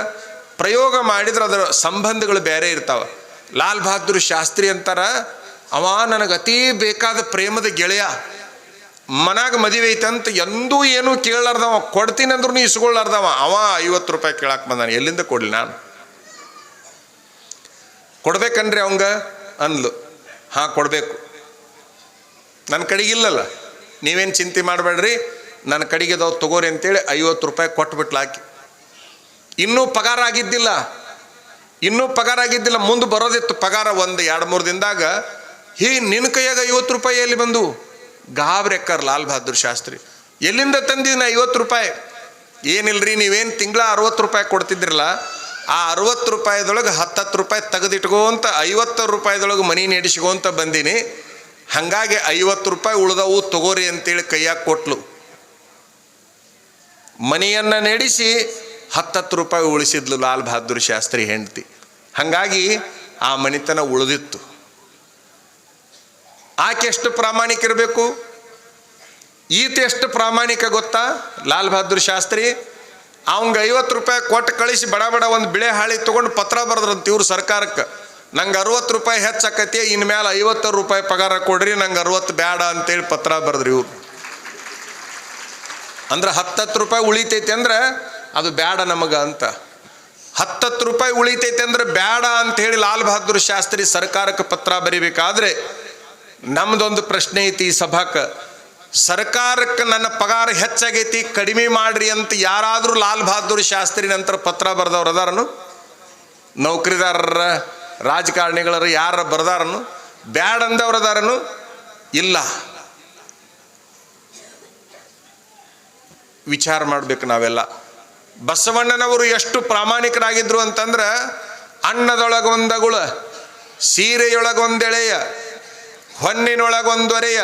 A: ಪ್ರಯೋಗ ಮಾಡಿದ್ರೆ ಅದರ ಸಂಬಂಧಗಳು ಬೇರೆ ಇರ್ತಾವೆ. ಲಾಲ್ ಬಹದ್ದೂರ್ ಶಾಸ್ತ್ರಿ ಅಂತಾರ, ಅವ ನನಗೆ ಅತೀ ಬೇಕಾದ ಪ್ರೇಮದ ಗೆಳೆಯ, ಮನಾಗ ಮದುವೆ ಐತಂತ ಎಂದೂ ಏನೂ ಕೇಳಲಾರ್ದವ, ಕೊಡ್ತೀನಿ ಅಂದ್ರೂ ಇಸ್ಕೊಳ್ಳಾರ್ದವ. ಅವ 50 ರೂಪಾಯಿ ಕೇಳಕ್ಕೆ ಬಂದಾನೆ, ಎಲ್ಲಿಂದ ಕೊಡಲಿ ನಾನು? ಕೊಡ್ಬೇಕನ್ರಿ ಅವಂಗ ಅಂದ್ಲು. ಹಾಂ ಕೊಡಬೇಕು, ನನ್ನ ಕಡೆಗಿಲ್ಲಲ್ಲ, ನೀವೇನು ಚಿಂತೆ ಮಾಡಬೇಡ್ರಿ, ನನ್ನ ಕಡೆಗಿದಾವ್ ತಗೋರಿ ಅಂತೇಳಿ 50 ರೂಪಾಯಿ ಕೊಟ್ಬಿಟ್ಲಾಕಿ. ಇನ್ನೂ ಪಗಾರ ಆಗಿದ್ದಿಲ್ಲ, ಮುಂದೆ ಬರೋದಿತ್ತು ಪಗಾರ. 1-2-3 ದಿನದಾಗ ನಿನ್ನ ಕೈಯಾಗ 50 ರೂಪಾಯಿ ಎಲ್ಲಿ ಬಂದು? ಗಾಬರಿ ಅಕ್ಕಾರ ಲಾಲ್ ಬಹದ್ದೂರ್ ಶಾಸ್ತ್ರಿ. ಎಲ್ಲಿಂದ ತಂದಿನ 50 ರೂಪಾಯಿ? ಏನಿಲ್ರಿ, ನೀವೇನು ತಿಂಗಳ 60 ರೂಪಾಯಿ ಕೊಡ್ತಿದ್ರಲ್ಲ, ಆ 60 ರೂಪಾಯಿದೊಳಗೆ 10 ರೂಪಾಯಿ ತೆಗೆದಿಟ್ಕೋಂತ 50 ರೂಪಾಯಿದೊಳಗೆ ಮನಿ ನಡೆಸ್ಕೊಂತ ಬಂದೀನಿ, ಹಾಗಾಗಿ 50 ರೂಪಾಯಿ ಉಳ್ದವು ತಗೋರಿ ಅಂತೇಳಿ ಕೈಯಾಗ ಕೊಟ್ಲು. ಮನೆಯನ್ನು ನಡೆಸಿ 10 ರೂಪಾಯಿ ಉಳಿಸಿದ್ಲು ಲಾಲ್ ಬಹದ್ದೂರ್ ಶಾಸ್ತ್ರಿ ಹೆಂಡತಿ. ಹಾಗಾಗಿ ಆ ಮನಿತನ ಉಳಿದಿತ್ತು. ಆಕೆ ಎಷ್ಟು ಪ್ರಾಮಾಣಿಕಿರಬೇಕು, ಈತ ಎಷ್ಟು ಪ್ರಾಮಾಣಿಕ ಗೊತ್ತಾ? ಲಾಲ್ ಬಹದ್ದೂರ್ ಶಾಸ್ತ್ರಿ ಅವಂಗೆ 50 ರೂಪಾಯಿ ಕೊಟ್ಟು ಕಳಿಸಿ ಬಡ ಬಡ ಒಂದು ಬಿಳೆ ಹಾಳಿ ತೊಗೊಂಡು ಪತ್ರ ಬರೆದ್ರಂತ ಇವ್ರು ಸರ್ಕಾರಕ್ಕೆ, ನಂಗೆ 60 ರೂಪಾಯಿ ಹೆಚ್ಚಾಕತಿ, ಇನ್ಮೇಲೆ 50 ರೂಪಾಯಿ ಪಗಾರ ಕೊಡ್ರಿ, ನಂಗೆ 60 ಬೇಡ ಅಂತೇಳಿ ಪತ್ರ ಬರೆದ್ರಿ ಇವ್ರು. ಅಂದ್ರೆ 10 ರೂಪಾಯಿ ಉಳಿತೈತಿ ಅಂದ್ರೆ ಅದು ಬೇಡ ನಮಗೆ ಅಂತ. 10 ರೂಪಾಯಿ ಉಳಿತೈತಿ ಅಂದ್ರೆ ಬೇಡ ಅಂತ ಹೇಳಿ ಲಾಲ್ ಬಹದ್ದೂರ್ ಶಾಸ್ತ್ರಿ ಸರ್ಕಾರಕ್ಕೆ ಪತ್ರ ಬರಿಬೇಕಾದ್ರೆ ನಮ್ದೊಂದು ಪ್ರಶ್ನೆ ಐತಿ ಈ ಸಭಾಕ್ಕೆ, ಸರ್ಕಾರಕ್ಕೆ ನನ್ನ ಪಗಾರ ಹೆಚ್ಚಾಗೈತಿ ಕಡಿಮೆ ಮಾಡ್ರಿ ಅಂತ ಯಾರಾದರೂ ಲಾಲ್ ಬಹದ್ದೂರ್ ಶಾಸ್ತ್ರಿ ನಂತರ ಪತ್ರ ಬರೆದವ್ರು ಅದಾರನು? ನೌಕರಿದಾರರ, ರಾಜಕಾರಣಿಗಳರ ಯಾರ ಬರ್ದಾರನು? ಬ್ಯಾಡ ಅಂದವ್ರು ಅದಾರನು? ಇಲ್ಲ. ವಿಚಾರ ಮಾಡ್ಬೇಕು ನಾವೆಲ್ಲ. ಬಸವಣ್ಣನವರು ಎಷ್ಟು ಪ್ರಾಮಾಣಿಕರಾಗಿದ್ರು ಅಂತಂದ್ರೆ, ಅನ್ನದೊಳಗೊಂದಗುಳ, ಸೀರೆಯೊಳಗೊಂದೆಳೆಯ, ಹೊನ್ನಿನೊಳಗೊಂದೊರೆಯ,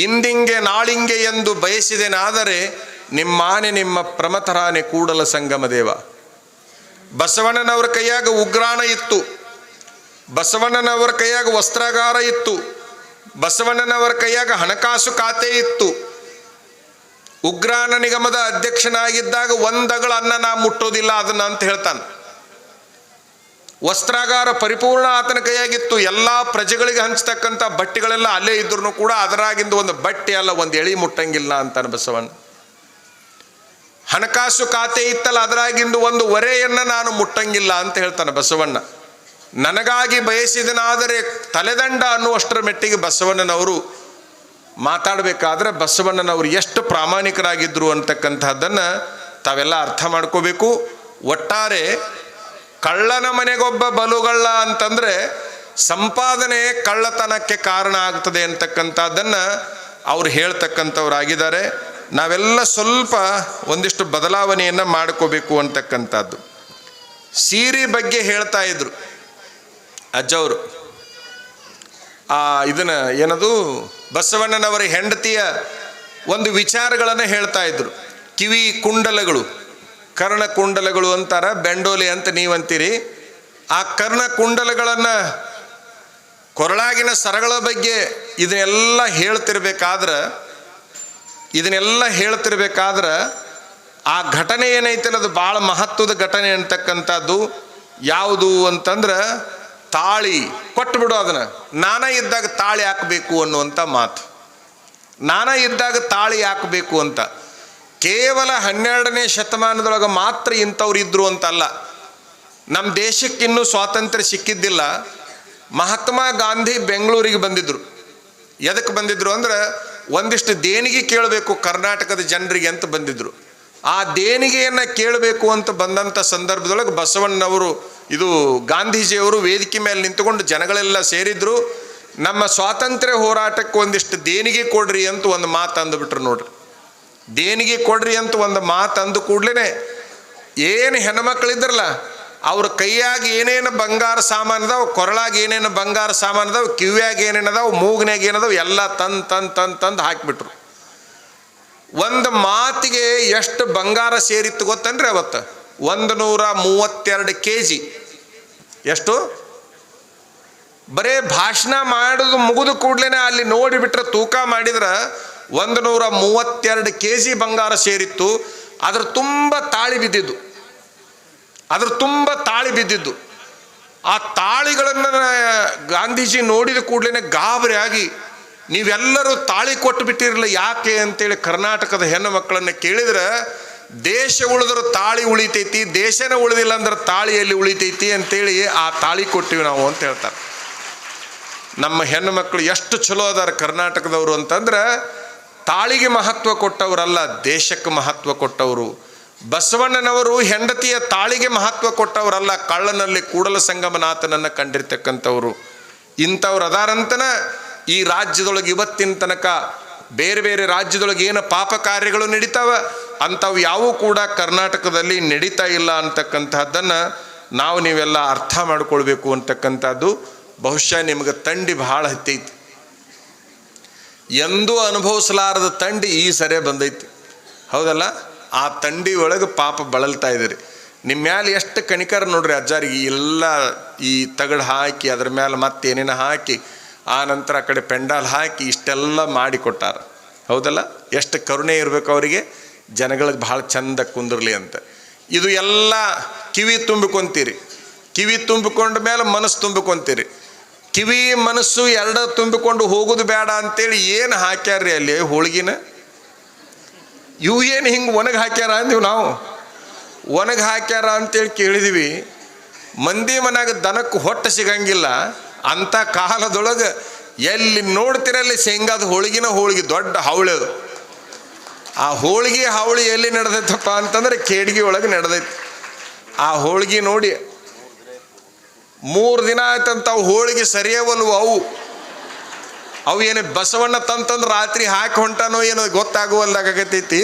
A: ಇಂದಿಂಗೆ ನಾಳಿಂಗೆ ಎಂದು ಬಯಸಿದೆನಾದರೆ ನಿಮ್ಮಾನೆ ನಿಮ್ಮ ಪ್ರಮಥರಾನೆ ಕೂಡಲ ಸಂಗಮ ದೇವ. ಬಸವಣ್ಣನವರ ಕೈಯಾಗ ಉಗ್ರಾಣ ಇತ್ತು, ಬಸವಣ್ಣನವರ ಕೈಯಾಗ ವಸ್ತ್ರಾಗಾರ ಇತ್ತು, ಬಸವಣ್ಣನವರ ಕೈಯಾಗ ಹಣಕಾಸು ಖಾತೆ ಇತ್ತು. ಉಗ್ರಾಣ ನಿಗಮದ ಅಧ್ಯಕ್ಷನಾಗಿದ್ದಾಗ ಒಂದಗಳ ಅನ್ನ ನಾ ಮುಟ್ಟೋದಿಲ್ಲ ಅದನ್ನ ಅಂತ ಹೇಳ್ತಾನೆ. ವಸ್ತ್ರಾಗಾರ ಪರಿಪೂರ್ಣ ಆತನ ಕೈಯಾಗಿತ್ತು. ಎಲ್ಲ ಪ್ರಜೆಗಳಿಗೆ ಹಂಚತಕ್ಕಂಥ ಬಟ್ಟೆಗಳೆಲ್ಲ ಅಲ್ಲೇ ಇದ್ರು ಕೂಡ ಅದರಾಗಿಂದ ಒಂದು ಬಟ್ಟೆ ಅಲ್ಲ ಒಂದು ಎಳಿ ಮುಟ್ಟಂಗಿಲ್ಲ ಅಂತಾನೆ ಬಸವಣ್ಣ. ಹಣಕಾಸು ಖಾತೆ ಇತ್ತಲ್ಲ ಅದರಾಗಿಂದು ಒಂದು ಒರೆಯನ್ನ ನಾನು ಮುಟ್ಟಂಗಿಲ್ಲ ಅಂತ ಹೇಳ್ತಾನೆ ಬಸವಣ್ಣ. ನನಗಾಗಿ ಬಯಸಿದನಾದರೆ ತಲೆದಂಡ ಅನ್ನುವಷ್ಟರ ಮೆಟ್ಟಿಗೆ ಬಸವಣ್ಣನವರು ಮಾತಾಡಬೇಕಾದ್ರೆ ಬಸವಣ್ಣನವರು ಎಷ್ಟು ಪ್ರಾಮಾಣಿಕರಾಗಿದ್ರು ಅಂತಕ್ಕಂಥದ್ದನ್ನು ತಾವೆಲ್ಲ ಅರ್ಥ ಮಾಡ್ಕೋಬೇಕು. ಒಟ್ಟಾರೆ ಕಳ್ಳನ ಮನೆಗೊಬ್ಬ ಬಲುಗಳ್ಳ ಅಂತಂದರೆ ಸಂಪಾದನೆ ಕಳ್ಳತನಕ್ಕೆ ಕಾರಣ ಆಗ್ತದೆ ಅಂತಕ್ಕಂಥದ್ದನ್ನು ಅವ್ರು ಹೇಳ್ತಕ್ಕಂಥವ್ರಾಗಿದ್ದಾರೆ. ನಾವೆಲ್ಲ ಸ್ವಲ್ಪ ಒಂದಿಷ್ಟು ಬದಲಾವಣೆಯನ್ನು ಮಾಡ್ಕೋಬೇಕು ಅಂತಕ್ಕಂಥದ್ದು. ಸೀರೆ ಬಗ್ಗೆ ಹೇಳ್ತಾ ಇದ್ರು ಅಜ್ಜವರು. ಇದನ್ನ ಏನದು ಬಸವಣ್ಣನವರ ಹೆಂಡತಿಯ ಒಂದು ವಿಚಾರಗಳನ್ನು ಹೇಳ್ತಾ ಇದ್ರು. ಕಿವಿ ಕುಂಡಲಗಳು, ಕರ್ಣ ಕುಂಡಲಗಳು ಅಂತಾರ, ಬೆಂಡೋಲೆ ಅಂತ ನೀವಂತೀರಿ. ಆ ಕರ್ಣ ಕುಂಡಲಗಳನ್ನು, ಕೊರಳಾಗಿನ ಸರಗಳ ಬಗ್ಗೆ ಇದನ್ನೆಲ್ಲ ಹೇಳ್ತಿರ್ಬೇಕಾದ್ರೆ ಆ ಘಟನೆ ಏನೈತಲ್ಲ ಅದು ಭಾಳ ಮಹತ್ವದ ಘಟನೆ ಅಂತಕ್ಕಂಥದ್ದು. ಯಾವುದು ಅಂತಂದ್ರೆ ತಾಳಿ ಕೊಟ್ಟು ಬಿಡು ಅದನ್ನು, ನಾನ ಇದ್ದಾಗ ತಾಳಿ ಹಾಕಬೇಕು ಅನ್ನುವಂಥ ಮಾತು. ನಾನ ಇದ್ದಾಗ ತಾಳಿ ಹಾಕಬೇಕು ಅಂತ ಕೇವಲ 12ನೇ ಶತಮಾನದೊಳಗೆ ಮಾತ್ರ ಇಂಥವ್ರು ಇದ್ರು ಅಂತಲ್ಲ. ನಮ್ಮ ದೇಶಕ್ಕೆ ಇನ್ನೂ ಸ್ವಾತಂತ್ರ್ಯ ಸಿಕ್ಕಿದ್ದಿಲ್ಲ. ಮಹಾತ್ಮ ಗಾಂಧಿ ಬೆಂಗಳೂರಿಗೆ ಬಂದಿದ್ರು. ಎದಕ್ಕೆ ಬಂದಿದ್ರು ಅಂದ್ರೆ ಒಂದಿಷ್ಟು ದೇಣಿಗೆ ಕೇಳಬೇಕು ಕರ್ನಾಟಕದ ಜನರಿಗೆ ಅಂತ ಬಂದಿದ್ರು. ಆ ದೇಣಿಗೆಯನ್ನು ಕೇಳಬೇಕು ಅಂತ ಬಂದಂಥ ಸಂದರ್ಭದೊಳಗೆ ಬಸವಣ್ಣನವರು, ಇದು ಗಾಂಧೀಜಿಯವರು ವೇದಿಕೆ ಮೇಲೆ ನಿಂತುಕೊಂಡು ಜನಗಳೆಲ್ಲ ಸೇರಿದ್ರು. ನಮ್ಮ ಸ್ವಾತಂತ್ರ್ಯ ಹೋರಾಟಕ್ಕೆ ಒಂದಿಷ್ಟು ದೇಣಿಗೆ ಕೊಡ್ರಿ ಅಂತ ಒಂದು ಮಾತು ಅಂದುಬಿಟ್ರು ನೋಡ್ರಿ. ದೇಣಿಗೆ ಕೊಡ್ರಿ ಅಂತ ಒಂದು ಮಾತು ಅಂದು ಕೂಡ್ಲೇ ಏನು ಹೆಣ್ಮಕ್ಳಿದ್ರಲ್ಲ ಅವ್ರ ಕೈಯಾಗ ಏನೇನು ಬಂಗಾರ ಸಾಮಾನದಾವ, ಕೊರಳಾಗ ಏನೇನು ಬಂಗಾರ ಸಾಮಾನದಾವ, ಕಿವ್ಯಾಗ ಏನೇನದಾವ, ಮೂಗ್ನ್ಯಾಗ ಏನದಾವ ಎಲ್ಲ ತಂದು ಹಾಕಿಬಿಟ್ರು. ಒಂದು ಮಾತಿಗೆ ಎಷ್ಟು ಬಂಗಾರ ಸೇರಿತ್ತು ಗೊತ್ತನ್ರಿ ಅವತ್ತು? 132 kg. ಎಷ್ಟು? ಬರೇ ಭಾಷಣ ಮಾಡೋದು ಮುಗಿದು ಕೂಡ್ಲೇನೆ ಅಲ್ಲಿ ನೋಡಿಬಿಟ್ರೆ ತೂಕ ಮಾಡಿದ್ರೆ 132 kg ಬಂಗಾರ ಸೇರಿತ್ತು. ಅದ್ರ ತುಂಬ ತಾಳಿ ಬಿದ್ದಿದ್ದು. ಆ ತಾಳಿಗಳನ್ನು ಗಾಂಧೀಜಿ ನೋಡಿದ ಕೂಡಲೇ ಗಾಬರಿ ಆಗಿ, ನೀವೆಲ್ಲರೂ ತಾಳಿ ಕೊಟ್ಟು ಬಿಟ್ಟಿರಲಿಲ್ಲ ಯಾಕೆ ಅಂತೇಳಿ ಕರ್ನಾಟಕದ ಹೆಣ್ಣು ಮಕ್ಕಳನ್ನು ಕೇಳಿದ್ರೆ, ದೇಶ ಉಳಿದ್ರೆ ತಾಳಿ ಉಳಿತೈತಿ, ದೇಶನ ಉಳಿದಿಲ್ಲ ಅಂದ್ರೆ ತಾಳಿಯಲ್ಲಿ ಉಳಿತೈತಿ ಅಂತೇಳಿ ಆ ತಾಳಿ ಕೊಟ್ಟಿವಿ ನಾವು ಅಂತ ಹೇಳ್ತಾರೆ. ನಮ್ಮ ಹೆಣ್ಣು ಮಕ್ಕಳು ಎಷ್ಟು ಚಲೋ ಅದಾರ ಕರ್ನಾಟಕದವರು ಅಂತಂದ್ರೆ, ತಾಳಿಗೆ ಮಹತ್ವ ಕೊಟ್ಟವರಲ್ಲ, ದೇಶಕ್ಕೆ ಮಹತ್ವ ಕೊಟ್ಟವರು. ಬಸವಣ್ಣನವರು ಹೆಂಡತಿಯ ತಾಳಿಗೆ ಮಹತ್ವ ಕೊಟ್ಟವರಲ್ಲ, ಕಳ್ಳನಲ್ಲಿ ಕೂಡಲ ಸಂಗಮನಾಥನನ್ನು ಕಂಡಿರ್ತಕ್ಕಂಥವ್ರು. ಇಂಥವ್ರು ಅದಾರಂತನ ಈ ರಾಜ್ಯದೊಳಗೆ ಇವತ್ತಿನ ತನಕ ಬೇರೆ ಬೇರೆ ರಾಜ್ಯದೊಳಗೆ ಏನು ಪಾಪ ಕಾರ್ಯಗಳು ನಡೀತಾವ ಅಂಥವು ಯಾವೂ ಕೂಡ ಕರ್ನಾಟಕದಲ್ಲಿ ನಡೀತಾ ಇಲ್ಲ ಅಂತಕ್ಕಂಥದ್ದನ್ನು ನೀವೆಲ್ಲ ಅರ್ಥ ಮಾಡ್ಕೊಳ್ಬೇಕು ಅಂತಕ್ಕಂಥದ್ದು. ಬಹುಶಃ ನಿಮಗೆ ತಂಡಿ ಭಾಳ ಹತ್ತೈತಿ, ಎಂದೂ ಅನುಭವಿಸಲಾರದ ತಂಡಿ ಈ ಸರಿ ಬಂದೈತಿ, ಹೌದಲ್ಲ? ಆ ತಂಡಿ ಒಳಗೆ ಪಾಪ ಬಳಲ್ತಾ ಇದ್ದೀರಿ. ನಿಮ್ಮ ಮ್ಯಾಲೆ ಎಷ್ಟು ಕಣಿಕರ ನೋಡ್ರಿ ಅಜ್ಜಾರಿಗೆ. ಎಲ್ಲ ಈ ತಗಡು ಹಾಕಿ ಅದ್ರ ಮೇಲೆ ಮತ್ತೆ ಏನೇನು ಹಾಕಿ ಆ ನಂತರ ಆ ಕಡೆ ಪೆಂಡಾಲ್ ಹಾಕಿ ಇಷ್ಟೆಲ್ಲ ಮಾಡಿ ಕೊಟ್ಟಾರ, ಹೌದಲ್ಲ? ಎಷ್ಟು ಕರುಣೆ ಇರಬೇಕು ಅವರಿಗೆ, ಜನಗಳಿಗೆ ಭಾಳ ಚಂದ ಕುಂದಿರಲಿ ಅಂತ. ಇದು ಎಲ್ಲ ಕಿವಿ ತುಂಬಿಕೊಂತೀರಿ. ಕಿವಿ ತುಂಬಿಕೊಂಡ ಮೇಲೆ ಮನಸ್ಸು ತುಂಬಿಕೊಂತೀರಿ. ಕಿವಿ ಮನಸ್ಸು ಎರಡು ತುಂಬಿಕೊಂಡು ಹೋಗೋದು ಬೇಡ ಅಂತೇಳಿ ಏನು ಹಾಕ್ಯಾರ್ರಿ ಅಲ್ಲಿ ಹೋಳ್ಗಿನ? ಇವು ಏನು ಹಿಂಗೆ ಒಣಗಿ ಹಾಕ್ಯಾರ ಅಂದೀವಿ ನಾವು. ಒಣಗಿ ಹಾಕ್ಯಾರ ಅಂತೇಳಿ ಕೇಳಿದ್ವಿ. ಮಂದಿ ಮನ್ಯಾಗ ದನಕ್ಕೆ ಹೊಟ್ಟೆ ಸಿಗಂಗಿಲ್ಲ ಅಂಥ ಕಾಲದೊಳಗೆ ಎಲ್ಲಿ ನೋಡ್ತಿರಲ್ಲಿ ಶೇಂಗಾದ ಹೋಳಿಗೆ ದೊಡ್ಡ ಹಾವಳಿ ಅದು. ಆ ಹಾವಳಿ ಎಲ್ಲಿ ನಡೆದೈತಪ್ಪ ಅಂತಂದ್ರೆ ಕೇಡ್ಗಿ ಒಳಗೆ ನಡೆದೈತಿ. ಆ ಹೋಳ್ಗೆ ನೋಡಿ 3 ದಿನ ಆಯ್ತಂತ ಅವು ಹೋಳಿಗೆ ಸರಿಯವಲ್ವು. ಅವು ಏನು ಬಸವಣ್ಣ ತಂತಂದ್ರೆ ರಾತ್ರಿ ಹಾಕಿ ಹೊಂಟಾನೋ ಏನೋ ಗೊತ್ತಾಗುವಲ್ದಾಗತೈತಿ.